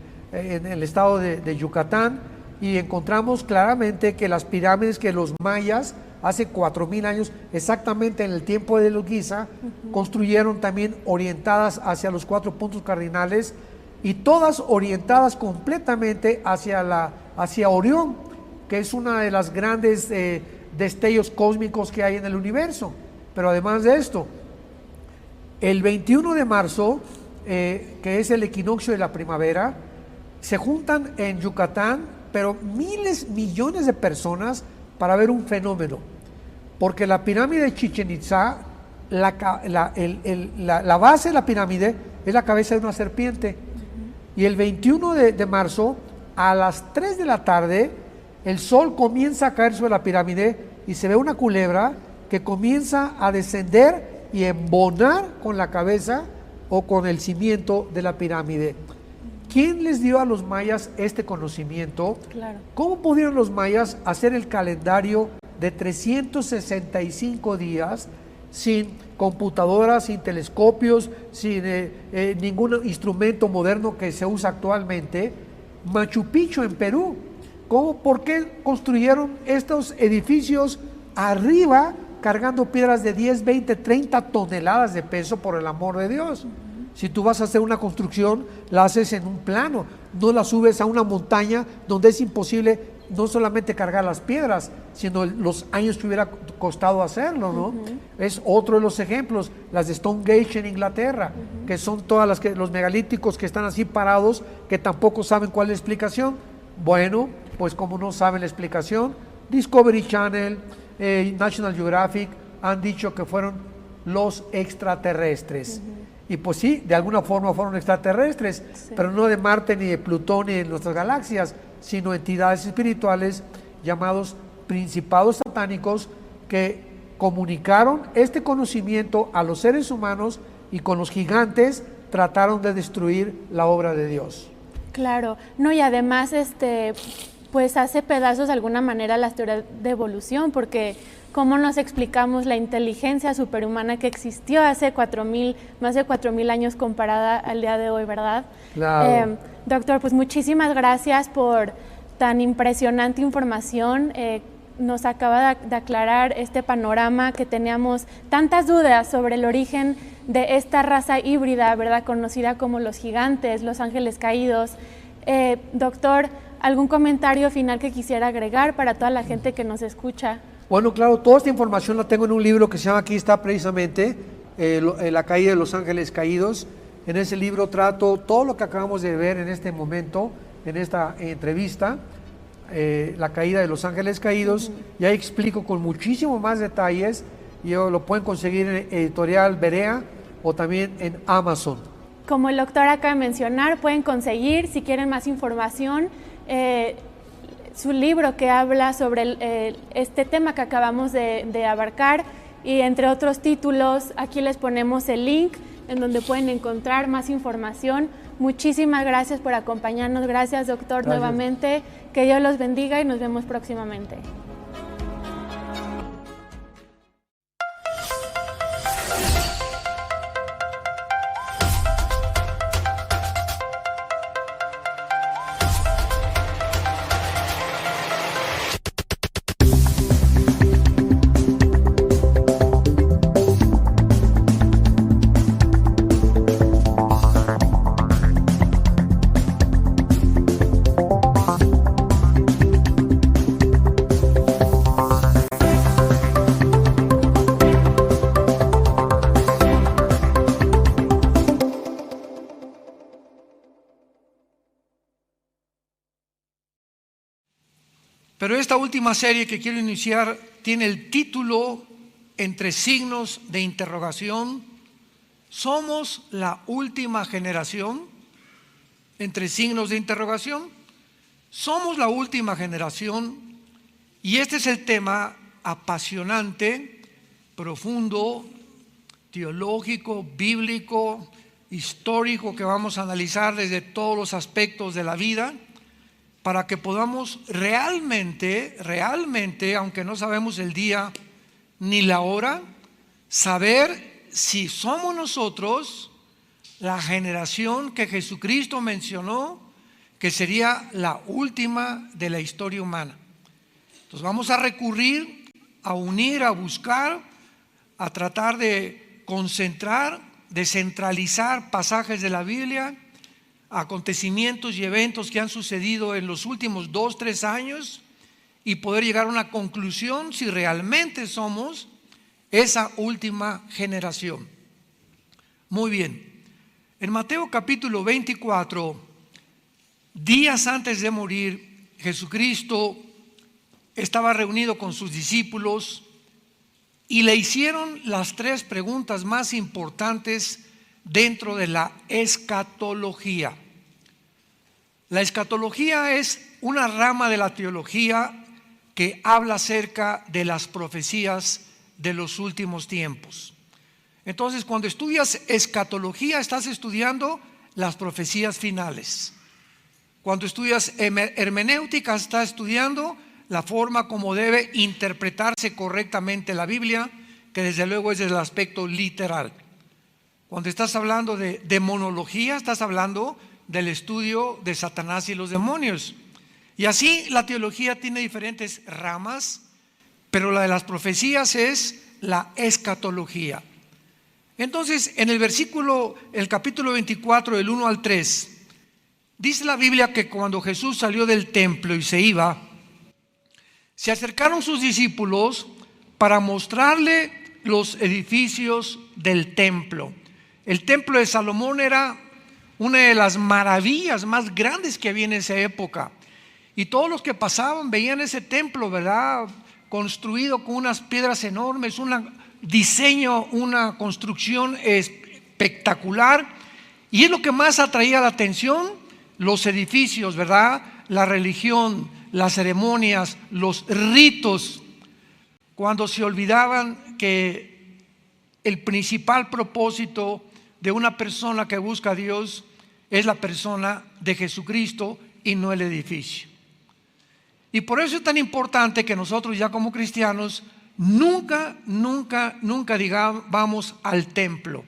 el estado de Yucatán, y encontramos claramente que las pirámides que los mayas hace 4.000 años, exactamente en el tiempo de los Giza, construyeron también orientadas hacia los 4 puntos cardinales, y todas orientadas completamente hacia Orión, que es una de las grandes destellos cósmicos que hay en el universo. Pero además de esto, el 21 de marzo, que es el equinoccio de la primavera, se juntan en Yucatán, pero millones de personas para ver un fenómeno. Porque la pirámide de Chichén Itzá, la base de la pirámide es la cabeza de una serpiente. Y el 21 de marzo, a las 3 de la tarde, el sol comienza a caer sobre la pirámide y se ve una culebra que comienza a descender y embonar con la cabeza o con el cimiento de la pirámide. ¿Quién les dio a los mayas este conocimiento? Claro. ¿Cómo pudieron los mayas hacer el calendario de 365 días sin computadoras, sin telescopios, sin ningún instrumento moderno que se usa actualmente? Machu Picchu en Perú. ¿Por qué construyeron estos edificios arriba cargando piedras de 10, 20, 30 toneladas de peso, por el amor de Dios? Si tú vas a hacer una construcción, la haces en un plano, no la subes a una montaña donde es imposible no solamente cargar las piedras, sino los años que hubiera costado hacerlo, ¿no? Es otro de los ejemplos, las de Stonehenge en Inglaterra, que son todas los megalíticos que están así parados, que tampoco saben cuál es la explicación. Bueno, pues como no saben la explicación, Discovery Channel, National Geographic han dicho que fueron los extraterrestres. Y pues sí, de alguna forma fueron extraterrestres, pero no de Marte, ni de Plutón, ni de nuestras galaxias, sino entidades espirituales llamados principados satánicos, que comunicaron este conocimiento a los seres humanos y con los gigantes trataron de destruir la obra de Dios. Claro, no, y además pues hace pedazos de alguna manera las teorías de evolución, porque ¿cómo nos explicamos la inteligencia superhumana que existió hace más de 4.000 años comparada al día de hoy, verdad? Claro. Doctor, pues muchísimas gracias por tan impresionante información. Nos acaba de aclarar este panorama que teníamos tantas dudas sobre el origen de esta raza híbrida, ¿verdad?, conocida como los gigantes, los ángeles caídos. Doctor, ¿algún comentario final que quisiera agregar para toda la gente que nos escucha? Bueno, claro, toda esta información la tengo en un libro que se llama, aquí está precisamente, La caída de los ángeles caídos. En ese libro trato todo lo que acabamos de ver en este momento, en esta entrevista, la caída de los ángeles caídos, y ahí explico con muchísimo más detalles, y lo pueden conseguir en Editorial Berea o también en Amazon. Como el doctor acaba de mencionar, pueden conseguir, si quieren más información, su libro que habla sobre este tema que acabamos de abarcar, y entre otros títulos. Aquí les ponemos el link en donde pueden encontrar más información. Muchísimas gracias por acompañarnos. Gracias, doctor, nuevamente. Que Dios los bendiga y nos vemos próximamente. Pero esta última serie que quiero iniciar tiene el título entre signos de interrogación. ¿Somos la última generación? Entre signos de interrogación. Somos la última generación, y este es el tema apasionante, profundo, teológico, bíblico, histórico, que vamos a analizar desde todos los aspectos de la vida, para que podamos realmente, aunque no sabemos el día ni la hora, saber si somos nosotros la generación que Jesucristo mencionó que sería la última de la historia humana. Entonces vamos a recurrir a unir, a buscar, a tratar de concentrar, de centralizar pasajes de la Biblia, acontecimientos y eventos que han sucedido en los últimos 2-3 años, y poder llegar a una conclusión si realmente somos esa última generación. Muy bien, en Mateo capítulo 24, días antes de morir, Jesucristo estaba reunido con sus discípulos y le hicieron las 3 preguntas más importantes dentro de la escatología. La escatología es una rama de la teología que habla acerca de las profecías de los últimos tiempos. Entonces, cuando estudias escatología, estás estudiando las profecías finales. Cuando estudias hermenéutica, estás estudiando la forma como debe interpretarse correctamente la Biblia, que desde luego es desde el aspecto literal. Cuando estás hablando de demonología, estás hablando del estudio de Satanás y los demonios. Y así la teología tiene diferentes ramas, pero la de las profecías es la escatología. Entonces, en el capítulo 24, del 1 al 3, dice la Biblia que cuando Jesús salió del templo y se iba, se acercaron sus discípulos para mostrarle los edificios del templo. El templo de Salomón era una de las maravillas más grandes que había en esa época, y todos los que pasaban veían ese templo, ¿verdad?, construido con unas piedras enormes, un diseño, una construcción espectacular, y es lo que más atraía la atención, los edificios, ¿verdad?, la religión, las ceremonias, los ritos, cuando se olvidaban que el principal propósito de una persona que busca a Dios es la persona de Jesucristo y no el edificio. Y por eso es tan importante que nosotros, ya como cristianos, nunca digamos vamos al templo,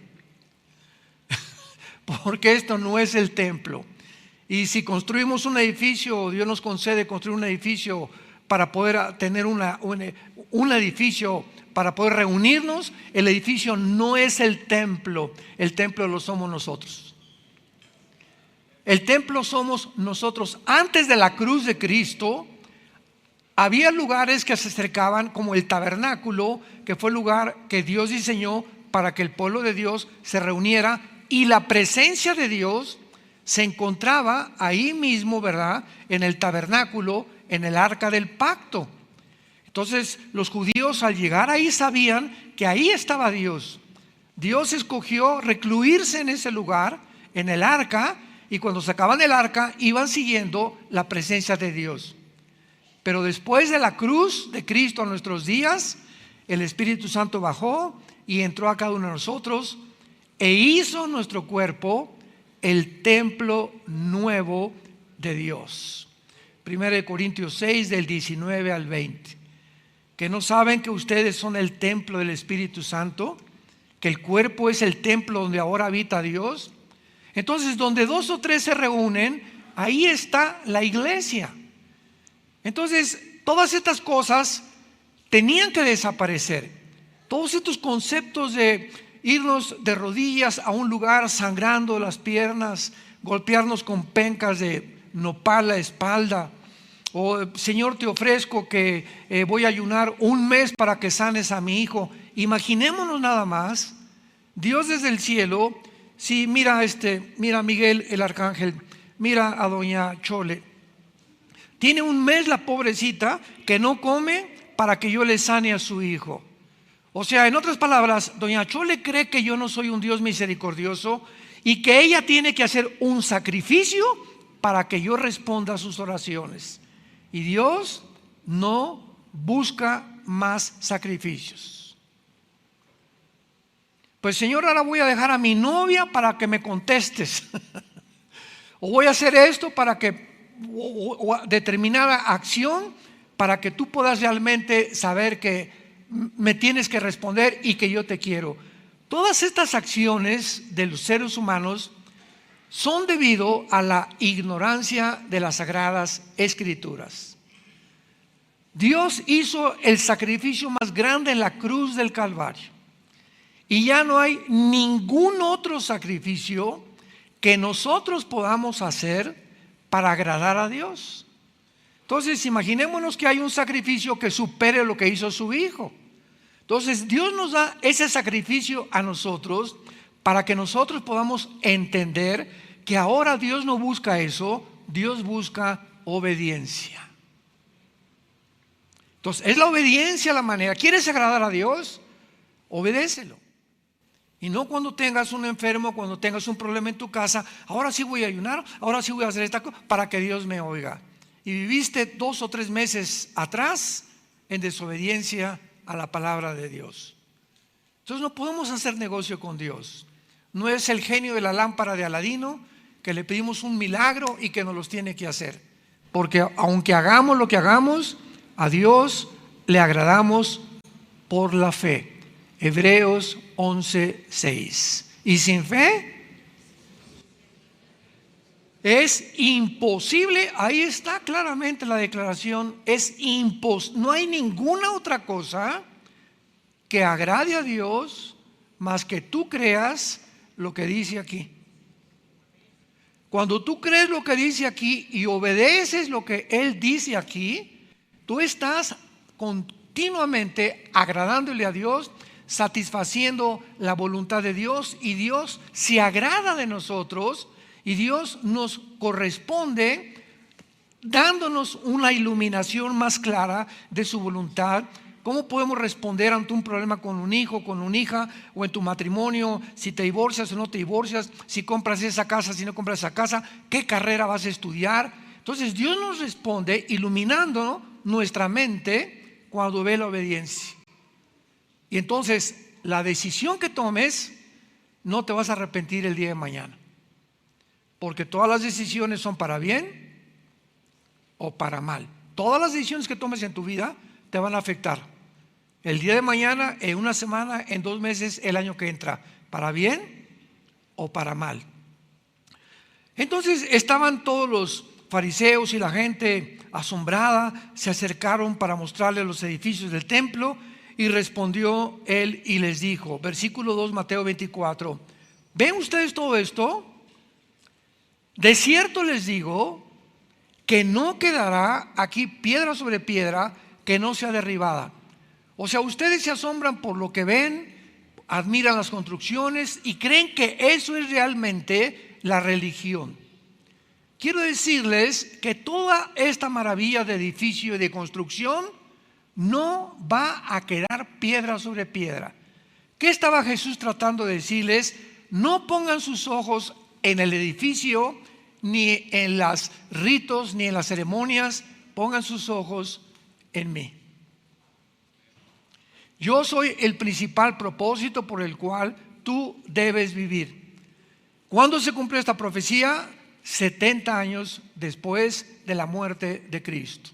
porque esto no es el templo. Y si construimos un edificio, Dios nos concede construir un edificio para poder tener un edificio para poder reunirnos, el edificio no es el templo lo somos nosotros. El templo somos nosotros. Antes de la cruz de Cristo, había lugares que se acercaban, como el tabernáculo, que fue el lugar que Dios diseñó para que el pueblo de Dios se reuniera, y la presencia de Dios se encontraba ahí mismo, ¿verdad? En el tabernáculo, en el arca del pacto. Entonces los judíos, al llegar ahí, sabían que ahí estaba Dios. Dios escogió recluirse en ese lugar, en el arca, y cuando sacaban el arca iban siguiendo la presencia de Dios. Pero después de la cruz de Cristo a nuestros días, el Espíritu Santo bajó y entró a cada uno de nosotros e hizo nuestro cuerpo el templo nuevo de Dios. 1 Corintios 6, del 19 al 20. ¿Que no saben que ustedes son el templo del Espíritu Santo? Que el cuerpo es el templo donde ahora habita Dios. Entonces, donde 2 o 3 se reúnen, ahí está la iglesia. Entonces, todas estas cosas tenían que desaparecer. Todos estos conceptos de irnos de rodillas a un lugar sangrando las piernas, golpearnos con pencas de nopal la espalda, o Señor, te ofrezco que voy a ayunar un mes para que sanes a mi hijo. Imaginémonos nada más, Dios desde el cielo, sí, mira a Miguel el arcángel, mira a doña Chole, tiene un mes la pobrecita que no come para que yo le sane a su hijo. O sea, en otras palabras, doña Chole cree que yo no soy un Dios misericordioso y que ella tiene que hacer un sacrificio para que yo responda a sus oraciones. Y Dios no busca más sacrificios. Pues Señor, ahora voy a dejar a mi novia para que me contestes. O voy a hacer esto para que, o determinada acción para que tú puedas realmente saber que me tienes que responder y que yo te quiero. Todas estas acciones de los seres humanos son debido a la ignorancia de las Sagradas Escrituras. Dios hizo el sacrificio más grande en la cruz del Calvario, y ya no hay ningún otro sacrificio que nosotros podamos hacer para agradar a Dios. Entonces, imaginémonos que hay un sacrificio que supere lo que hizo su Hijo. Entonces, Dios nos da ese sacrificio a nosotros para que nosotros podamos entender que ahora Dios no busca eso, Dios busca obediencia. Entonces, es la obediencia la manera. ¿Quieres agradar a Dios? Obedécelo. Y no cuando tengas un enfermo, cuando tengas un problema en tu casa, ahora sí voy a ayunar, ahora sí voy a hacer esta cosa para que Dios me oiga. Y viviste 2 o 3 meses atrás en desobediencia a la palabra de Dios. Entonces no podemos hacer negocio con Dios. No es el genio de la lámpara de Aladino que le pedimos un milagro y que nos los tiene que hacer. Porque aunque hagamos lo que hagamos, a Dios le agradamos por la fe. Hebreos 11:6. Y sin fe es imposible. Ahí está claramente la declaración. No hay ninguna otra cosa que agrade a Dios más que tú creas lo que dice aquí. Cuando tú crees lo que dice aquí y obedeces lo que Él dice aquí, tú estás continuamente agradándole a Dios, satisfaciendo la voluntad de Dios, y Dios se agrada de nosotros y Dios nos corresponde dándonos una iluminación más clara de su voluntad. ¿Cómo podemos responder ante un problema con un hijo, con una hija, o en tu matrimonio, si te divorcias o no te divorcias, si compras esa casa, si no compras esa casa, qué carrera vas a estudiar? Entonces Dios nos responde iluminando nuestra mente cuando ve la obediencia. Y entonces la decisión que tomes no te vas a arrepentir el día de mañana, porque todas las decisiones son para bien o para mal. Todas las decisiones que tomes en tu vida te van a afectar el día de mañana, en una semana, en 2 meses, el año que entra, para bien o para mal. Entonces estaban todos los fariseos y la gente asombrada, se acercaron para mostrarle los edificios del templo, y respondió él y les dijo, versículo 2, Mateo 24, ¿ven ustedes todo esto? De cierto les digo que no quedará aquí piedra sobre piedra que no sea derribada. O sea, ustedes se asombran por lo que ven, admiran las construcciones y creen que eso es realmente la religión. Quiero decirles que toda esta maravilla de edificio y de construcción no va a quedar piedra sobre piedra. ¿Qué estaba Jesús tratando de decirles? No pongan sus ojos en el edificio, ni en los ritos, ni en las ceremonias. Pongan sus ojos en mí. Yo soy el principal propósito por el cual tú debes vivir. ¿Cuándo se cumplió esta profecía? 70 años después de la muerte de Cristo.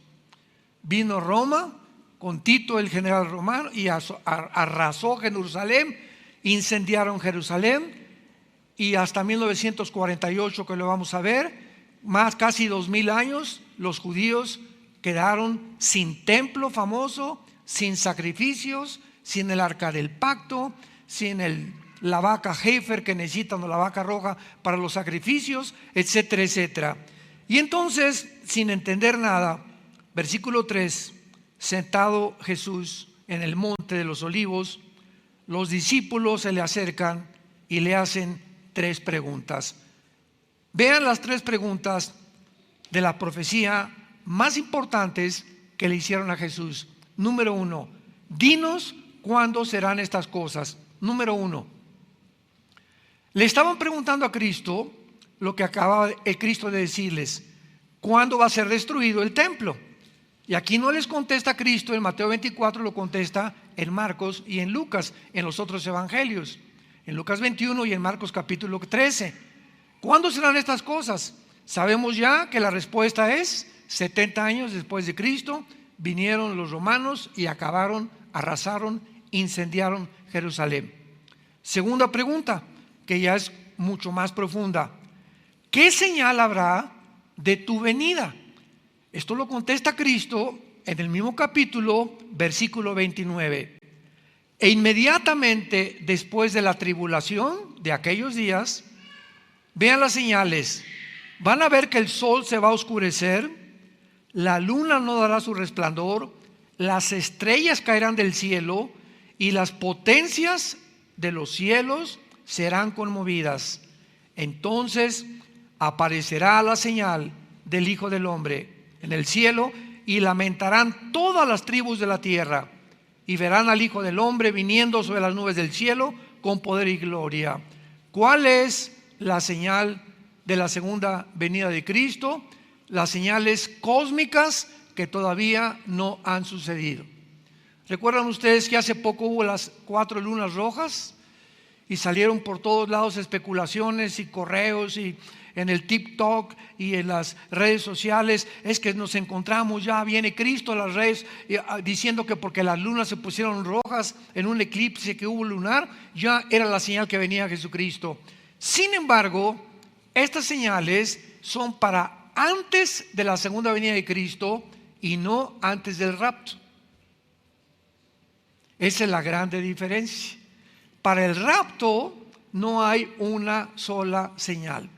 Vino Roma con Tito, el general romano, y arrasó Jerusalén, incendiaron Jerusalén, y hasta 1948, que lo vamos a ver, más casi 2000 años, los judíos quedaron sin templo famoso, sin sacrificios, sin el arca del pacto, sin la vaca Heifer que necesitan, o la vaca roja para los sacrificios, etcétera, etcétera. Y entonces, sin entender nada, versículo 3, sentado Jesús en el monte de los olivos, los discípulos se le acercan y le hacen 3 preguntas. Vean las 3 preguntas de la profecía más importantes que le hicieron a Jesús. Número 1, dinos cuándo serán estas cosas. Número 1, le estaban preguntando a Cristo lo que acaba el Cristo de decirles: ¿cuándo va a ser destruido el templo? Y aquí no les contesta Cristo en Mateo 24, lo contesta en Marcos y en Lucas, en los otros evangelios, en Lucas 21 y en Marcos capítulo 13. ¿Cuándo serán estas cosas? Sabemos ya que la respuesta es 70 años después de Cristo. Vinieron los romanos y acabaron, arrasaron, incendiaron Jerusalén. Segunda pregunta, que ya es mucho más profunda: ¿qué señal habrá de tu venida? Esto lo contesta Cristo en el mismo capítulo, versículo 29. E inmediatamente después de la tribulación de aquellos días, vean las señales. Van a ver que el sol se va a oscurecer, la luna no dará su resplandor, las estrellas caerán del cielo y las potencias de los cielos serán conmovidas. Entonces aparecerá la señal del Hijo del Hombre en el cielo, y lamentarán todas las tribus de la tierra, y verán al Hijo del Hombre viniendo sobre las nubes del cielo con poder y gloria. ¿Cuál es la señal de la segunda venida de Cristo? Las señales cósmicas que todavía no han sucedido. ¿Recuerdan ustedes que hace poco hubo las 4 lunas rojas? Y salieron por todos lados especulaciones y correos, y en el TikTok y en las redes sociales: es que nos encontramos, ya viene Cristo. A las redes diciendo que porque las lunas se pusieron rojas en un eclipse que hubo lunar, ya era la señal que venía Jesucristo. Sin embargo, estas señales son para antes de la segunda venida de Cristo y no antes del rapto. Esa es la grande diferencia. Para el rapto no hay una sola señal.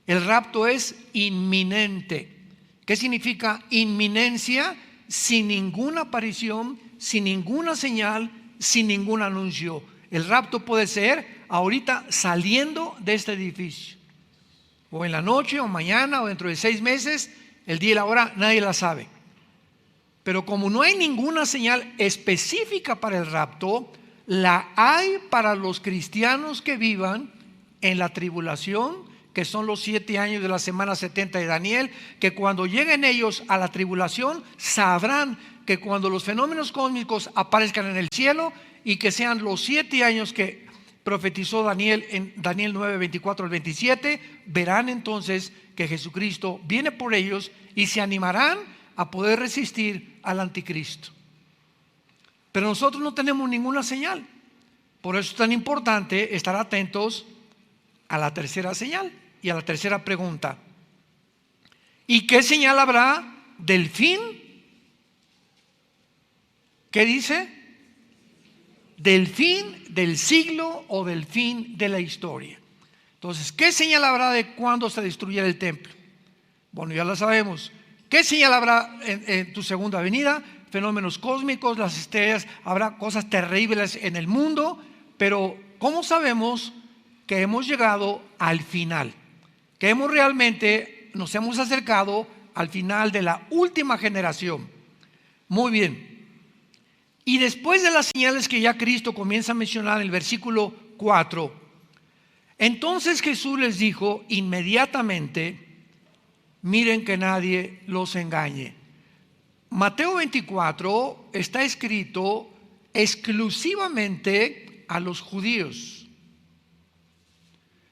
El rapto es inminente. ¿Qué significa inminencia? Sin ninguna aparición, sin ninguna señal, sin ningún anuncio. El rapto puede ser ahorita saliendo de este edificio, o en la noche, o mañana, o dentro de 6 meses. El día y la hora nadie la sabe. Pero como no hay ninguna señal específica para el rapto, la hay para los cristianos que vivan en la tribulación, que son los 7 años de la semana 70 de Daniel, que cuando lleguen ellos a la tribulación sabrán que cuando los fenómenos cósmicos aparezcan en el cielo, y que sean los 7 años que profetizó Daniel en Daniel 9, 24 al 27, verán entonces que Jesucristo viene por ellos y se animarán a poder resistir al anticristo. Pero nosotros no tenemos ninguna señal. Por eso es tan importante estar atentos a la tercera señal y a la tercera pregunta: ¿y qué señal habrá del fin? ¿Qué dice? Del fin del siglo o del fin de la historia. Entonces, ¿qué señal habrá de cuándo se destruyera el templo? Bueno, ya la sabemos. ¿Qué señal habrá en tu segunda venida? Fenómenos cósmicos, las estrellas, habrá cosas terribles en el mundo, pero ¿cómo sabemos que hemos llegado al final? Que nos hemos acercado al final de la última generación. Muy bien. Y después de las señales que ya Cristo comienza a mencionar en el versículo 4, entonces Jesús les dijo inmediatamente: miren que nadie los engañe. Mateo 24 está escrito exclusivamente a los judíos.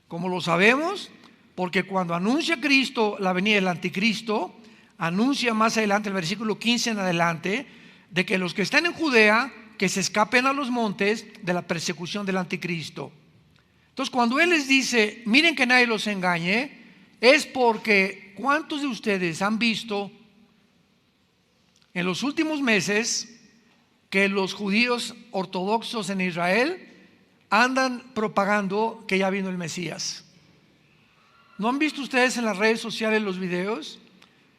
¿Cómo lo sabemos? Porque cuando anuncia Cristo la venida del anticristo, anuncia más adelante, el versículo 15 en adelante, de que los que están en Judea, que se escapen a los montes de la persecución del anticristo. Entonces, cuando Él les dice, miren que nadie los engañe, es porque ¿cuántos de ustedes han visto en los últimos meses que los judíos ortodoxos en Israel andan propagando que ya vino el Mesías? ¿No han visto ustedes en las redes sociales los videos?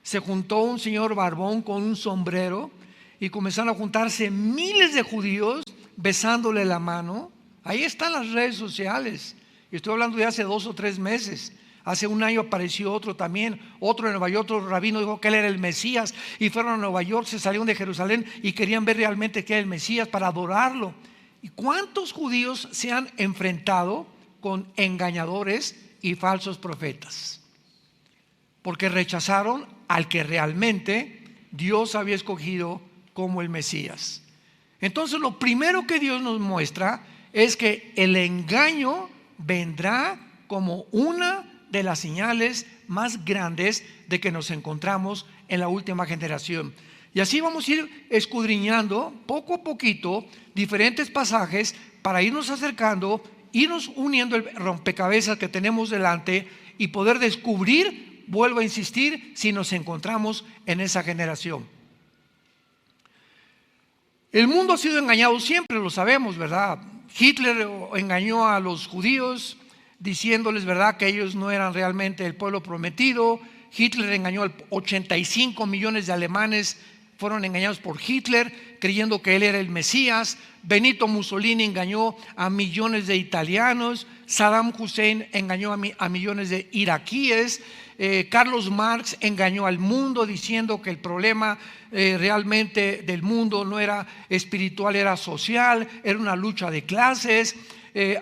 Se juntó un señor barbón con un sombrero y comenzaron a juntarse miles de judíos besándole la mano. Ahí están las redes sociales. Y estoy hablando de hace 2 o 3 meses. Hace un año apareció otro también, otro en Nueva York, otro rabino dijo que él era el Mesías, y fueron a Nueva York, se salieron de Jerusalén y querían ver realmente que era el Mesías para adorarlo. ¿Y cuántos judíos se han enfrentado con engañadores y falsos profetas? Porque rechazaron al que realmente Dios había escogido como el Mesías. Entonces, lo primero que Dios nos muestra es que el engaño vendrá como una de las señales más grandes de que nos encontramos en la última generación. Y así vamos a ir escudriñando poco a poquito diferentes pasajes para irnos acercando, irnos uniendo el rompecabezas que tenemos delante y poder descubrir, vuelvo a insistir, si nos encontramos en esa generación. El mundo ha sido engañado siempre, lo sabemos, ¿verdad? Hitler engañó a los judíos diciéndoles, ¿verdad?, que ellos no eran realmente el pueblo prometido. Hitler engañó a 85 millones de alemanes, fueron engañados por Hitler creyendo que él era el Mesías. Benito Mussolini engañó a millones de italianos. Saddam Hussein engañó a millones de iraquíes. Carlos Marx engañó al mundo diciendo que el problema realmente del mundo no era espiritual, era social, era una lucha de clases.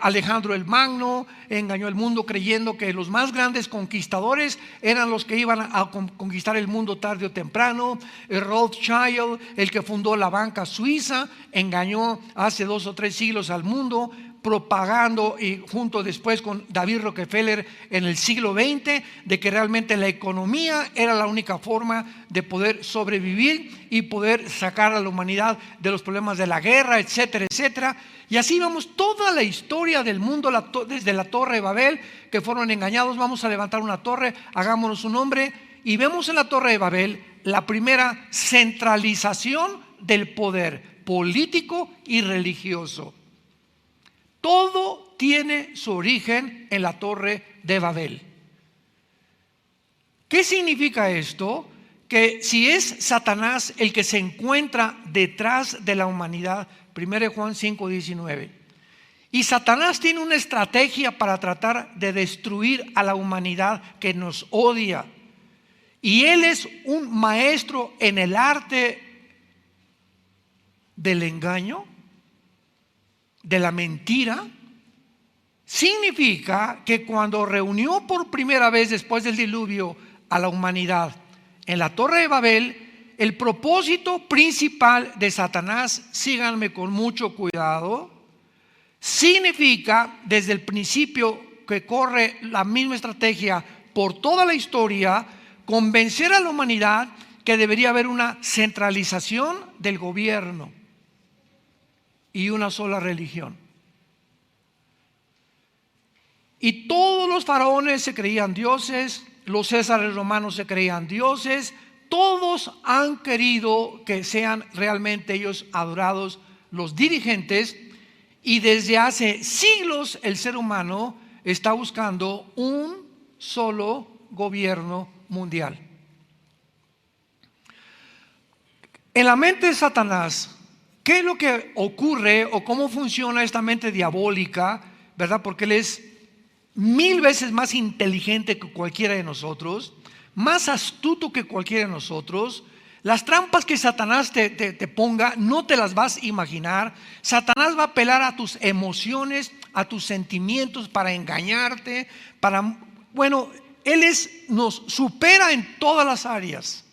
Alejandro el Magno engañó al mundo creyendo que los más grandes conquistadores eran los que iban a conquistar el mundo tarde o temprano. Rothschild, el que fundó la banca suiza, engañó hace 2 o 3 siglos al mundo, propagando, y junto después con David Rockefeller en el siglo XX, de que realmente la economía era la única forma de poder sobrevivir y poder sacar a la humanidad de los problemas de la guerra, etcétera, etcétera. Y así vamos toda la historia del mundo, desde la Torre de Babel, que fueron engañados. Vamos a levantar una torre, hagámonos un nombre, y vemos en la Torre de Babel la primera centralización del poder político y religioso. Todo tiene su origen en la Torre de Babel. ¿Qué significa esto? Que si es Satanás el que se encuentra detrás de la humanidad, 1 Juan 5:19, y Satanás tiene una estrategia para tratar de destruir a la humanidad que nos odia, y él es un maestro en el arte del engaño, de la mentira. Significa que cuando reunió por primera vez después del diluvio a la humanidad en la Torre de Babel, el propósito principal de Satanás, síganme con mucho cuidado, significa desde el principio que corre la misma estrategia por toda la historia, convencer a la humanidad que debería haber una centralización del gobierno y una sola religión. Y todos los faraones se creían dioses, los césares romanos se creían dioses, todos han querido que sean realmente ellos adorados, los dirigentes, y desde hace siglos el ser humano está buscando un solo gobierno mundial. En la mente de Satanás, ¿qué es lo que ocurre o cómo funciona esta mente diabólica? ¿Verdad? Porque él es 1000 veces más inteligente que cualquiera de nosotros, más astuto que cualquiera de nosotros. Las trampas que Satanás te ponga, no te las vas a imaginar. Satanás va a apelar a tus emociones, a tus sentimientos para engañarte, él nos supera en todas las áreas.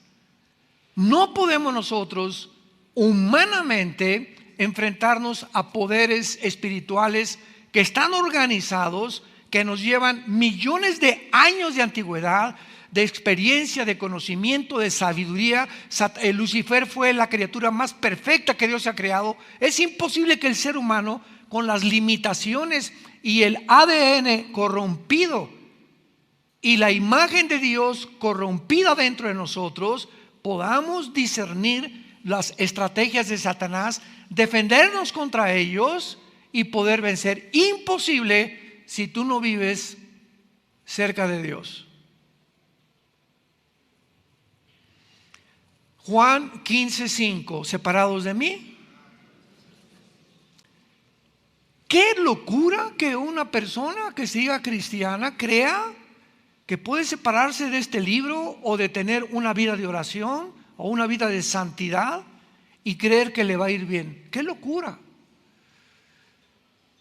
No podemos nosotros humanamente enfrentarnos a poderes espirituales que están organizados, que nos llevan millones de años de antigüedad, de experiencia, de conocimiento, de sabiduría. Lucifer fue la criatura más perfecta que Dios ha creado. Es imposible que el ser humano, con las limitaciones y el ADN corrompido y la imagen de Dios corrompida dentro de nosotros, podamos discernir las estrategias de Satanás, defendernos contra ellos y poder vencer. Imposible si tú no vives cerca de Dios. Juan 15:5, separados de mí. Qué locura que una persona que se diga cristiana crea que puede separarse de este libro o de tener una vida de oración o una vida de santidad y creer que le va a ir bien. Qué locura.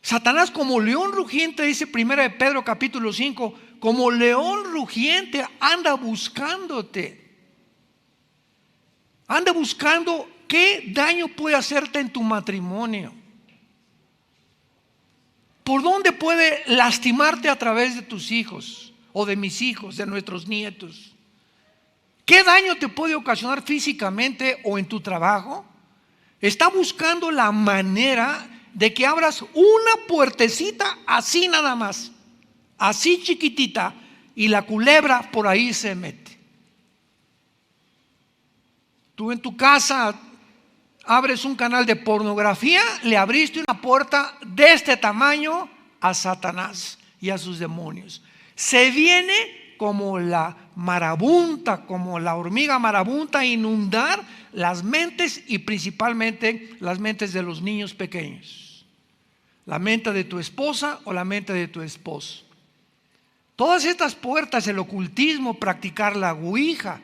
Satanás, como león rugiente, dice 1 de Pedro capítulo 5, como león rugiente anda buscándote. Anda buscando qué daño puede hacerte en tu matrimonio. ¿Por dónde puede lastimarte a través de tus hijos o de mis hijos, de nuestros nietos? ¿Qué daño te puede ocasionar físicamente o en tu trabajo? Está buscando la manera de que abras una puertecita así nada más, así chiquitita, y la culebra por ahí se mete. Tú en tu casa abres un canal de pornografía, le abriste una puerta de este tamaño a Satanás y a sus demonios. Se viene como la marabunta, como la hormiga marabunta, a inundar las mentes y principalmente las mentes de los niños pequeños. La mente de tu esposa o la mente de tu esposo. Todas estas puertas, el ocultismo, practicar la ouija,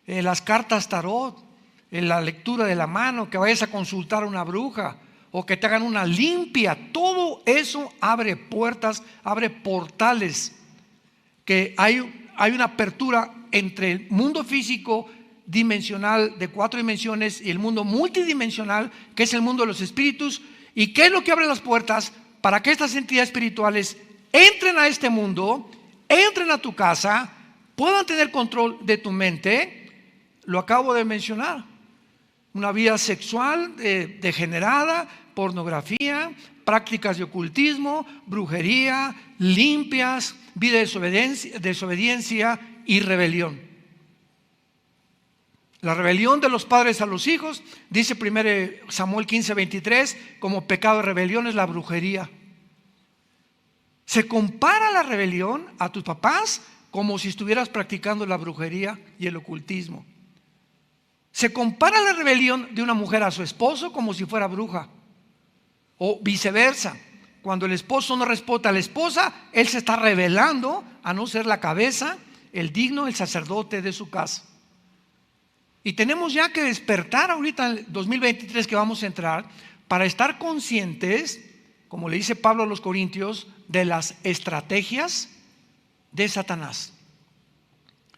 las cartas tarot, en la lectura de la mano, que vayas a consultar a una bruja o que te hagan una limpia, todo eso abre puertas, abre portales, que hay una apertura entre el mundo físico dimensional de 4 dimensiones y el mundo multidimensional, que es el mundo de los espíritus. ¿Y qué es lo que abre las puertas? Para que estas entidades espirituales entren a este mundo, entren a tu casa, puedan tener control de tu mente. Lo acabo de mencionar: una vida sexual degenerada, pornografía, prácticas de ocultismo, brujería, limpias, vida de desobediencia y rebelión. La rebelión de los padres a los hijos, dice 1 Samuel 15:23, como pecado de rebelión es la brujería. Se compara la rebelión a tus papás como si estuvieras practicando la brujería y el ocultismo. Se compara la rebelión de una mujer a su esposo como si fuera bruja, o viceversa. Cuando el esposo no respeta a la esposa, él se está rebelando a no ser la cabeza, el digno, el sacerdote de su casa. Y tenemos ya que despertar ahorita en el 2023 que vamos a entrar, para estar conscientes, como le dice Pablo a los Corintios, de las estrategias de Satanás.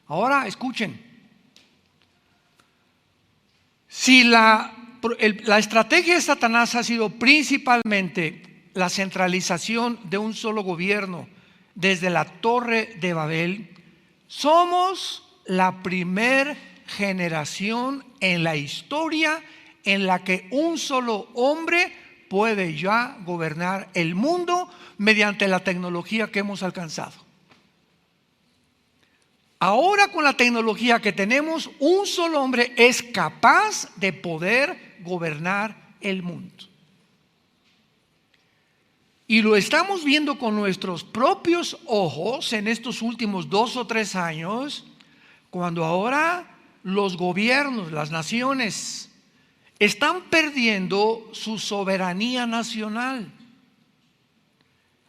Ahora escuchen. Si la estrategia de Satanás ha sido principalmente la centralización de un solo gobierno desde la Torre de Babel, somos la primer generación en la historia en la que un solo hombre puede ya gobernar el mundo mediante la tecnología que hemos alcanzado. Ahora, con la tecnología que tenemos, un solo hombre es capaz de poder gobernar el mundo. Y lo estamos viendo con nuestros propios ojos en estos últimos 2 o 3 años, cuando ahora los gobiernos, las naciones están perdiendo su soberanía nacional.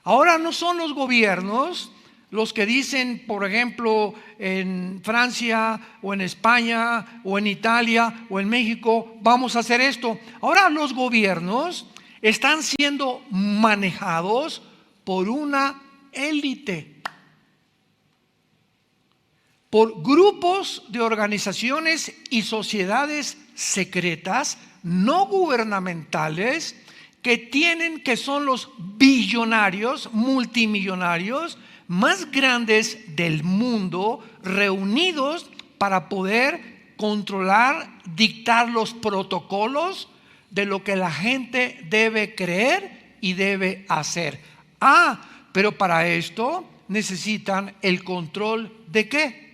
Ahora no son los gobiernos los que dicen, por ejemplo, en Francia o en España o en Italia o en México, vamos a hacer esto. Ahora los gobiernos están siendo manejados por una élite, por grupos de organizaciones y sociedades secretas, no gubernamentales, que son los billonarios, multimillonarios más grandes del mundo, reunidos para poder controlar, dictar los protocolos de lo que la gente debe creer y debe hacer. Pero para esto necesitan el control ¿de qué?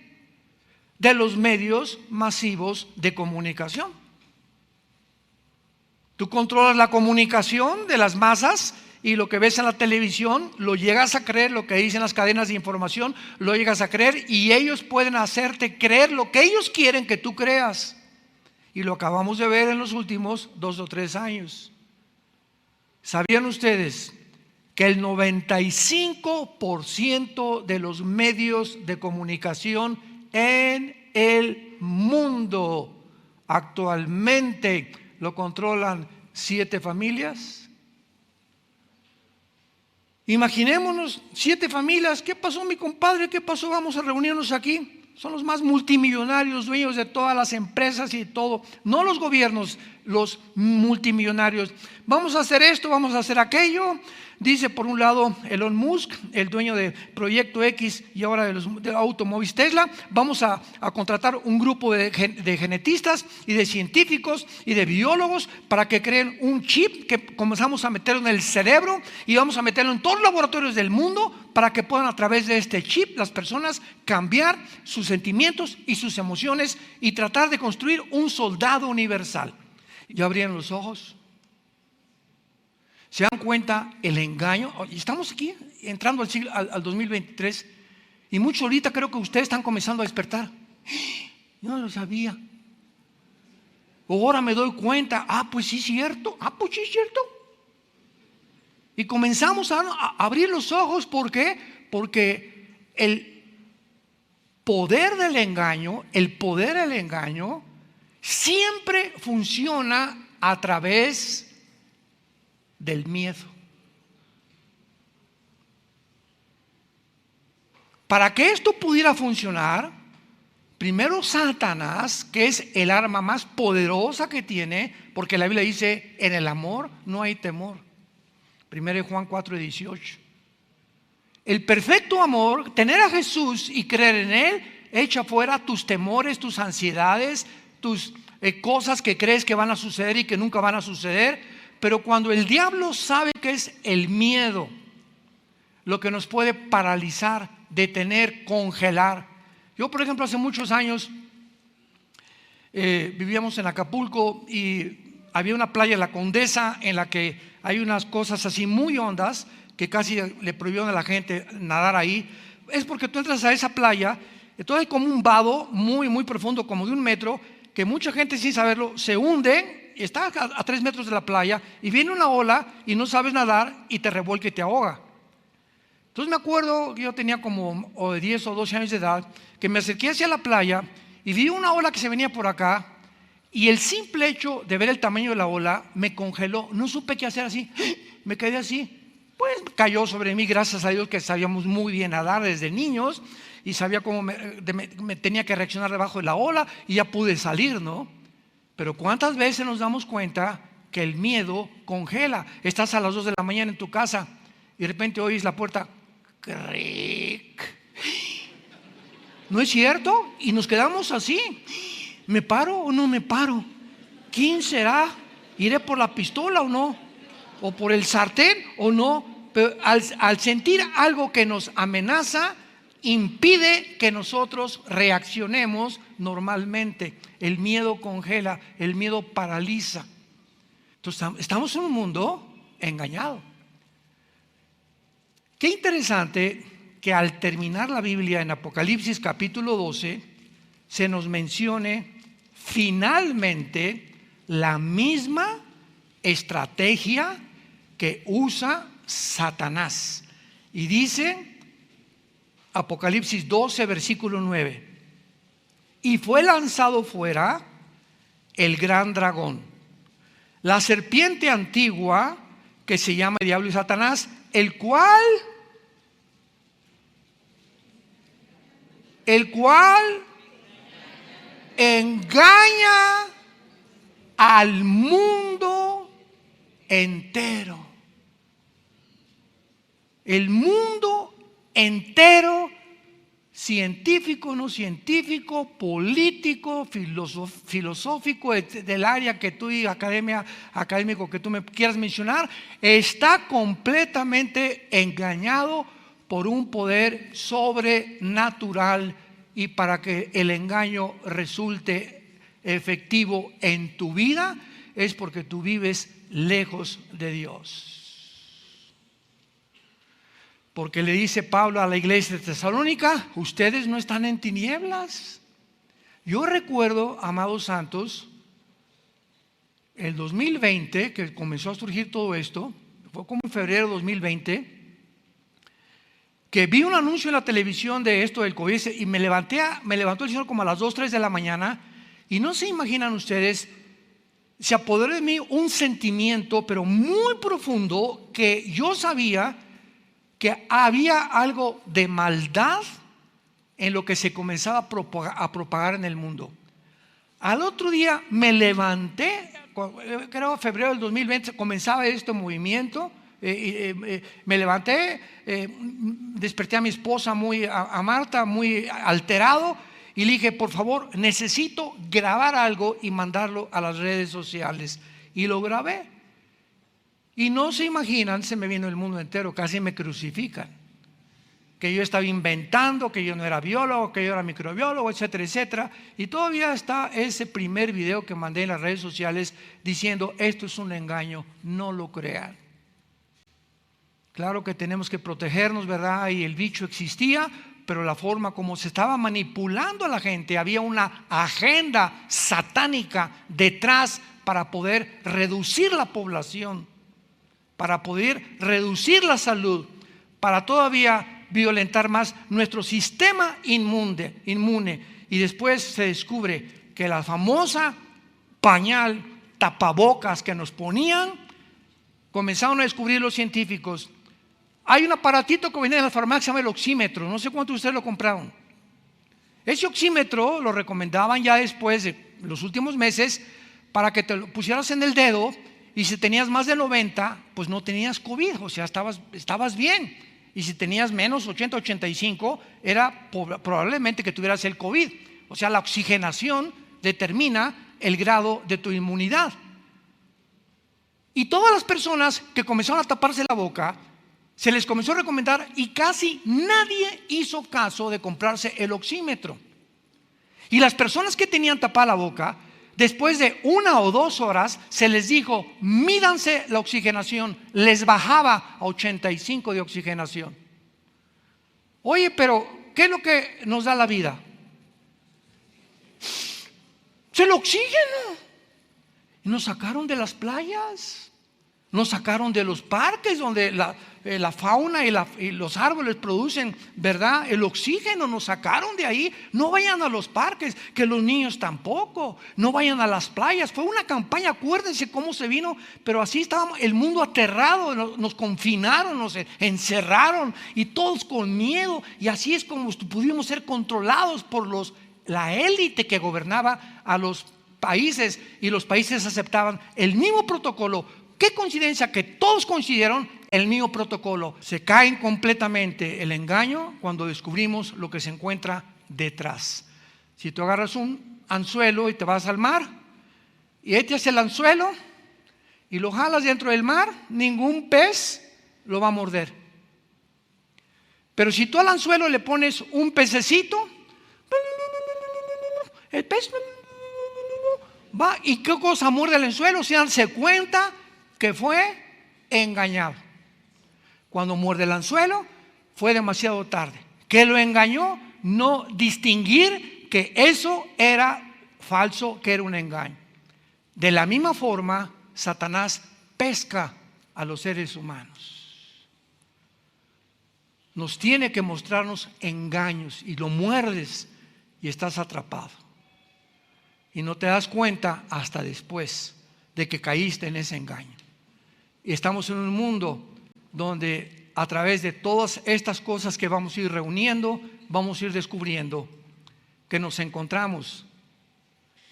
De los medios masivos de comunicación. Tú controlas la comunicación de las masas y lo que ves en la televisión lo llegas a creer, lo que dicen las cadenas de información lo llegas a creer, y ellos pueden hacerte creer lo que ellos quieren que tú creas. Y lo acabamos de ver en los últimos 2 o 3 años. ¿Sabían ustedes que el 95% de los medios de comunicación en el mundo actualmente lo controlan 7 familias? Imaginémonos 7 familias. ¿Qué pasó, mi compadre? ¿Qué pasó? Vamos a reunirnos aquí. Son los más multimillonarios, dueños de todas las empresas y todo. No los gobiernos, los multimillonarios. Vamos a hacer esto, vamos a hacer aquello. Dice por un lado Elon Musk, el dueño de Proyecto X y ahora de automóviles Tesla, vamos a contratar un grupo de genetistas y de científicos y de biólogos para que creen un chip que comenzamos a meterlo en el cerebro y vamos a meterlo en todos los laboratorios del mundo para que puedan a través de este chip las personas cambiar sus sentimientos y sus emociones y tratar de construir un soldado universal. ¿Ya abrieron los ojos? ¿Se dan cuenta el engaño? Estamos aquí entrando al 2023 y muchos ahorita creo que ustedes están comenzando a despertar. Yo no lo sabía. Ahora me doy cuenta. Pues sí es cierto. Pues sí es cierto. Y comenzamos a abrir los ojos. ¿Por qué? Porque el poder del engaño siempre funciona a través del miedo. Para que esto pudiera funcionar, primero Satanás, que es el arma más poderosa que tiene, porque la Biblia dice, en el amor no hay temor. 1 Juan 4:18. El perfecto amor, tener a Jesús y creer en Él, echa fuera tus temores, tus ansiedades, tus cosas que crees que van a suceder y que nunca van a suceder. Pero cuando el diablo sabe que es el miedo lo que nos puede paralizar, detener, congelar. Yo, por ejemplo, hace muchos años vivíamos en Acapulco y había una playa, La Condesa, en la que hay unas cosas así muy hondas que casi le prohibieron a la gente nadar ahí. Es porque tú entras a esa playa, entonces hay como un vado muy, muy profundo, como de 1 metro, que mucha gente sin saberlo se hunde. Está a 3 metros de la playa y viene una ola y no sabes nadar y te revuelca y te ahoga. Entonces me acuerdo que yo tenía como 10 o 12 años de edad, que me acerqué hacia la playa y vi una ola que se venía por acá, y el simple hecho de ver el tamaño de la ola me congeló. No supe qué hacer, así me quedé así. Pues cayó sobre mí, gracias a Dios que sabíamos muy bien nadar desde niños y sabía cómo me tenía que reaccionar debajo de la ola y ya pude salir, ¿no? Pero ¿cuántas veces nos damos cuenta que el miedo congela? Estás a las 2 de la mañana en tu casa y de repente oyes la puerta, cric. ¿No es cierto? Y nos quedamos así. ¿Me paro o no me paro? ¿Quién será? ¿Iré por la pistola o no? ¿O por el sartén o no? Pero al sentir algo que nos amenaza, impide que nosotros reaccionemos normalmente. El miedo congela, el miedo paraliza. Entonces estamos en un mundo engañado. Qué interesante que al terminar la Biblia en Apocalipsis capítulo 12 se nos mencione finalmente la misma estrategia que usa Satanás. Y dice Apocalipsis 12, versículo 9: y fue lanzado fuera el gran dragón, la serpiente antigua, que se llama Diablo y Satanás, el cual engaña al mundo entero. El mundo entero, científico, no científico, político, filosófico, del área que tú y académico que tú me quieras mencionar, está completamente engañado por un poder sobrenatural, y para que el engaño resulte efectivo en tu vida es porque tú vives lejos de Dios. Porque le dice Pablo a la iglesia de Tesalónica: ustedes no están en tinieblas. Yo recuerdo, amados santos, el 2020, que comenzó a surgir todo esto, fue como en febrero de 2020, que vi un anuncio en la televisión de esto del COVID, y me levantó el Señor como a las 2, 3 de la mañana, y no se imaginan ustedes, se apoderó de mí un sentimiento, pero muy profundo, que yo sabía que había algo de maldad en lo que se comenzaba a propagar en el mundo. Al otro día me levanté, creo febrero del 2020 comenzaba este movimiento. Me levanté, desperté a mi esposa, a Marta, muy alterado, y le dije: por favor, necesito grabar algo y mandarlo a las redes sociales. Y lo grabé. Y no se imaginan, se me vino el mundo entero, casi me crucifican, que yo estaba inventando, que yo no era biólogo, que yo era microbiólogo, etcétera, etcétera. Y todavía está ese primer video que mandé en las redes sociales diciendo: esto es un engaño, no lo crean. Claro que tenemos que protegernos, ¿verdad? Y el bicho existía, pero la forma como se estaba manipulando a la gente, había una agenda satánica detrás para poder reducir la población, para poder reducir la salud, para todavía violentar más nuestro sistema inmune. Y después se descubre que la famosa pañal, tapabocas que nos ponían, comenzaron a descubrir los científicos. Hay un aparatito que viene de la farmacia, se llama el oxímetro. No sé cuántos de ustedes lo compraron. Ese oxímetro lo recomendaban ya después de los últimos meses para que te lo pusieras en el dedo, y si tenías más de 90, pues no tenías COVID, o sea, estabas bien. Y si tenías menos 80, 85, era probablemente que tuvieras el COVID. O sea, la oxigenación determina el grado de tu inmunidad. Y todas las personas que comenzaron a taparse la boca, se les comenzó a recomendar, y casi nadie hizo caso de comprarse el oxímetro. Y las personas que tenían tapada la boca, después de 1 o 2 horas, se les dijo: mídanse la oxigenación. Les bajaba a 85 de oxigenación. Oye, pero ¿qué es lo que nos da la vida? Es el oxígeno. Y nos sacaron de las playas, nos sacaron de los parques donde la fauna y los árboles producen, ¿verdad?, el oxígeno. Nos sacaron de ahí. No vayan a los parques, que los niños tampoco. No vayan a las playas. Fue una campaña, acuérdense cómo se vino, pero así estábamos, el mundo aterrado. Nos confinaron, nos encerraron, y todos con miedo. Y así es como pudimos ser controlados por la élite que gobernaba a los países, y los países aceptaban el mismo protocolo. Qué coincidencia que todos coincidieron el mismo protocolo. Se cae completamente el engaño cuando descubrimos lo que se encuentra detrás. Si tú agarras un anzuelo y te vas al mar, y echas el anzuelo y lo jalas dentro del mar, ningún pez lo va a morder. Pero si tú al anzuelo le pones un pececito, el pez va, ¿y qué cosa muerde el anzuelo? Se dan cuenta que fue engañado. Cuando muerde el anzuelo, fue demasiado tarde. ¿Qué lo engañó? No distinguir que eso era falso, que era un engaño. De la misma forma, Satanás pesca a los seres humanos. Nos tiene que mostrarnos engaños y lo muerdes y estás atrapado. Y no te das cuenta hasta después de que caíste en ese engaño. Y estamos en un mundo donde a través de todas estas cosas que vamos a ir reuniendo, vamos a ir descubriendo que nos encontramos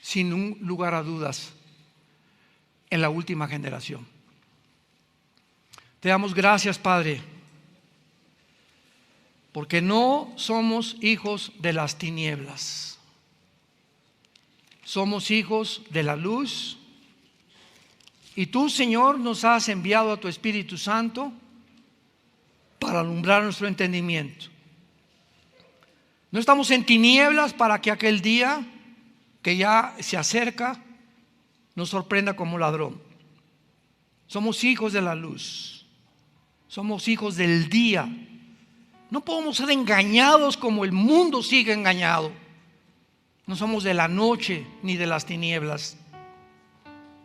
sin un lugar a dudas en la última generación. Te damos gracias, Padre, porque no somos hijos de las tinieblas. Somos hijos de la luz. Y tú, Señor, nos has enviado a tu Espíritu Santo para alumbrar nuestro entendimiento. No estamos en tinieblas para que aquel día que ya se acerca nos sorprenda como ladrón. Somos hijos de la luz. Somos hijos del día. No podemos ser engañados como el mundo sigue engañado. No somos de la noche ni de las tinieblas.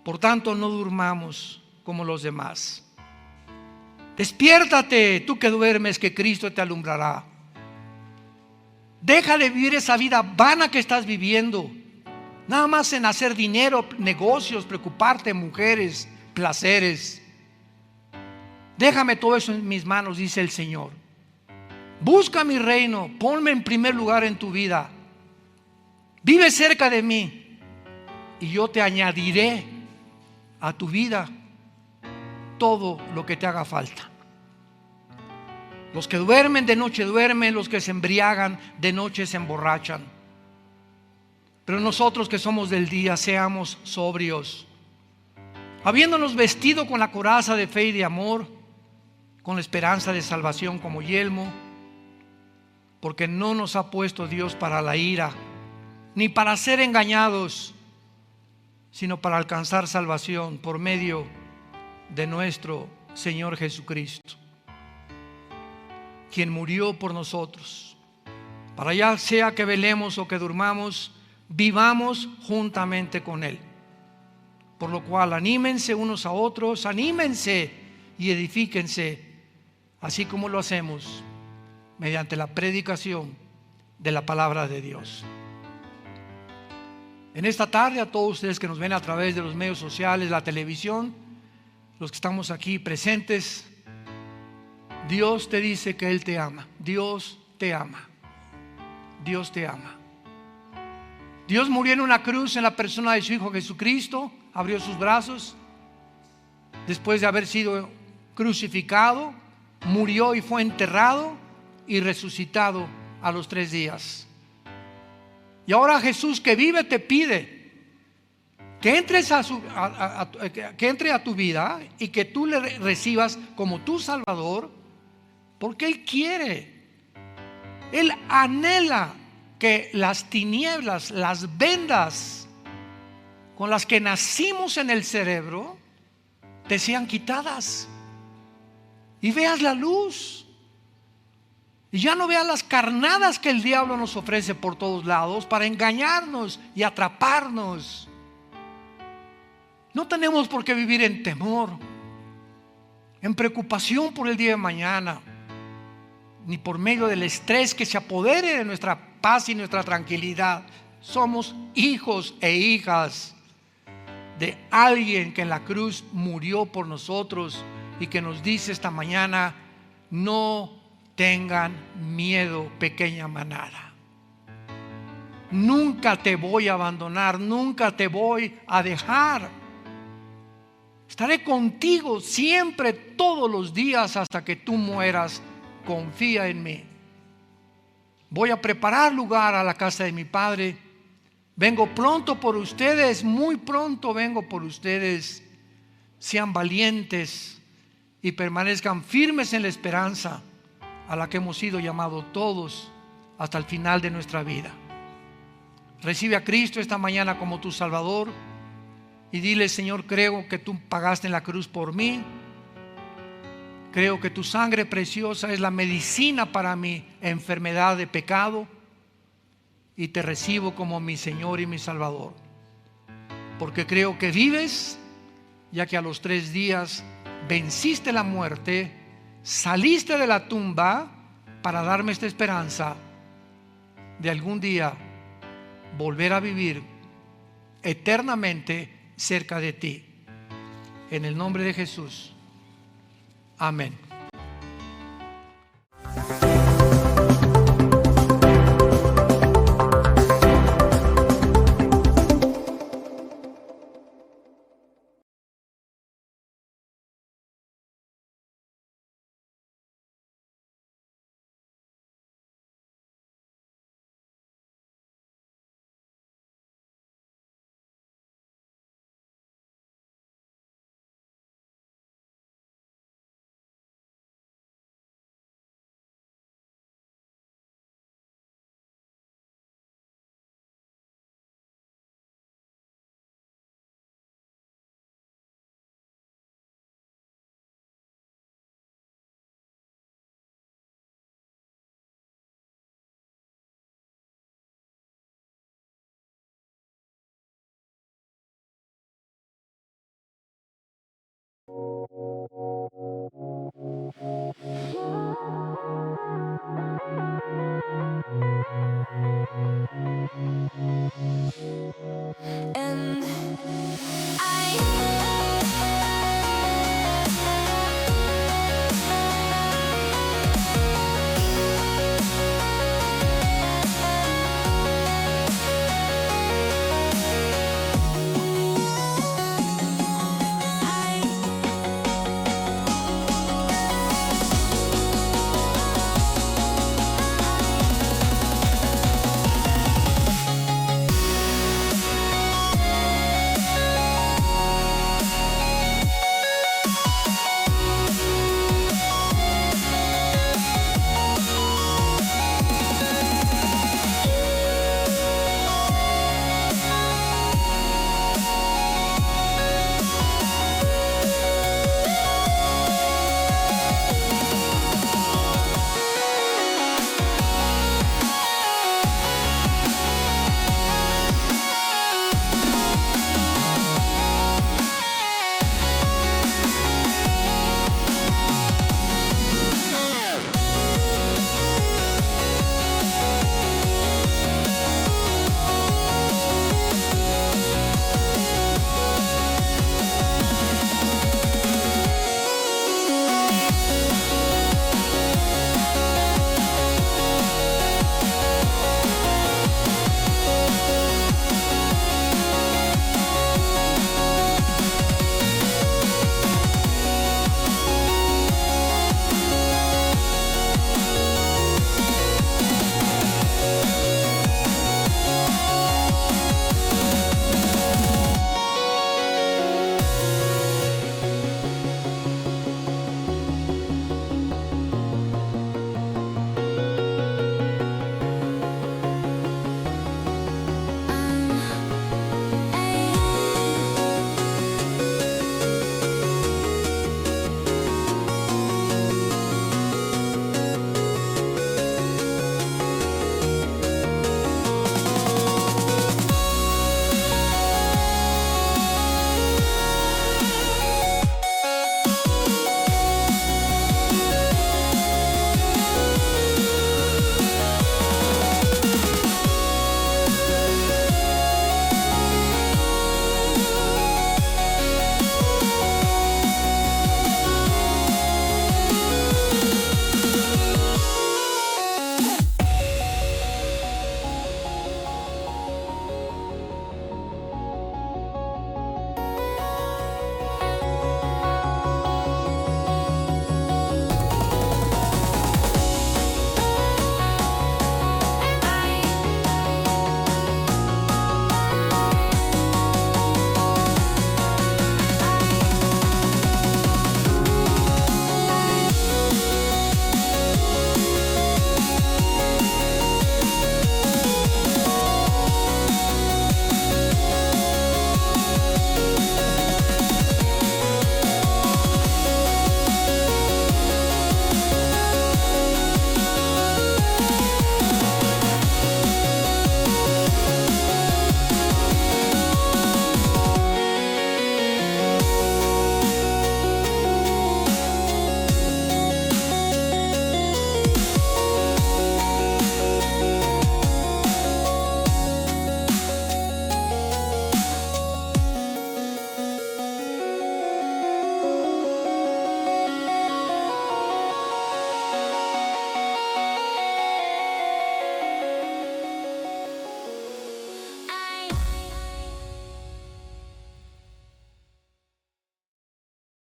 Por tanto, no durmamos como los demás. Despiértate, tú que duermes, que Cristo te alumbrará. Deja de vivir esa vida vana que estás viviendo, nada más en hacer dinero, negocios, preocuparte, mujeres, placeres. Déjame todo eso en mis manos, dice el Señor. Busca mi reino, ponme en primer lugar en tu vida. Vive cerca de mí y yo te añadiré a tu vida todo lo que te haga falta. Los que duermen de noche duermen, los que se embriagan de noche se emborrachan. Pero nosotros que somos del día, seamos sobrios, habiéndonos vestido con la coraza de fe y de amor, con la esperanza de salvación como yelmo, porque no nos ha puesto Dios para la ira, ni para ser engañados, sino para alcanzar salvación por medio de nuestro Señor Jesucristo, quien murió por nosotros, para ya sea que velemos o que durmamos, vivamos juntamente con Él. Por lo cual anímense unos a otros, anímense y edifíquense, así como lo hacemos mediante la predicación de la palabra de Dios. En esta tarde, a todos ustedes que nos ven a través de los medios sociales, la televisión, los que estamos aquí presentes, Dios te dice que Él te ama. Dios te ama. Dios te ama. Dios murió en una cruz en la persona de su Hijo Jesucristo, abrió sus brazos después de haber sido crucificado, murió y fue enterrado y resucitado a los 3 días. Y ahora Jesús, que vive, te pide que entres que entre a tu vida y que tú le recibas como tu Salvador, porque Él quiere, Él anhela que las tinieblas, las vendas con las que nacimos en el cerebro, te sean quitadas y veas la luz. Y ya no veas las carnadas que el diablo nos ofrece por todos lados para engañarnos y atraparnos. No tenemos por qué vivir en temor, en preocupación por el día de mañana, ni por medio del estrés que se apodere de nuestra paz y nuestra tranquilidad. Somos hijos e hijas de alguien que en la cruz murió por nosotros y que nos dice esta mañana: no tengan miedo, pequeña manada. Nunca te voy a abandonar, nunca te voy a dejar. Estaré contigo siempre, todos los días, hasta que tú mueras. Confía en mí. Voy a preparar lugar a la casa de mi Padre. Vengo pronto por ustedes, muy pronto vengo por ustedes. Sean valientes y permanezcan firmes en la esperanza a la que hemos sido llamados todos hasta el final de nuestra vida. Recibe a Cristo esta mañana como tu Salvador y dile: Señor, creo que tú pagaste en la cruz por mí. Creo que tu sangre preciosa es la medicina para mi enfermedad de pecado y te recibo como mi Señor y mi Salvador. porque creo que vives, ya que a los 3 días venciste la muerte, saliste de la tumba para darme esta esperanza de algún día volver a vivir eternamente cerca de ti. En el nombre de Jesús. Amén.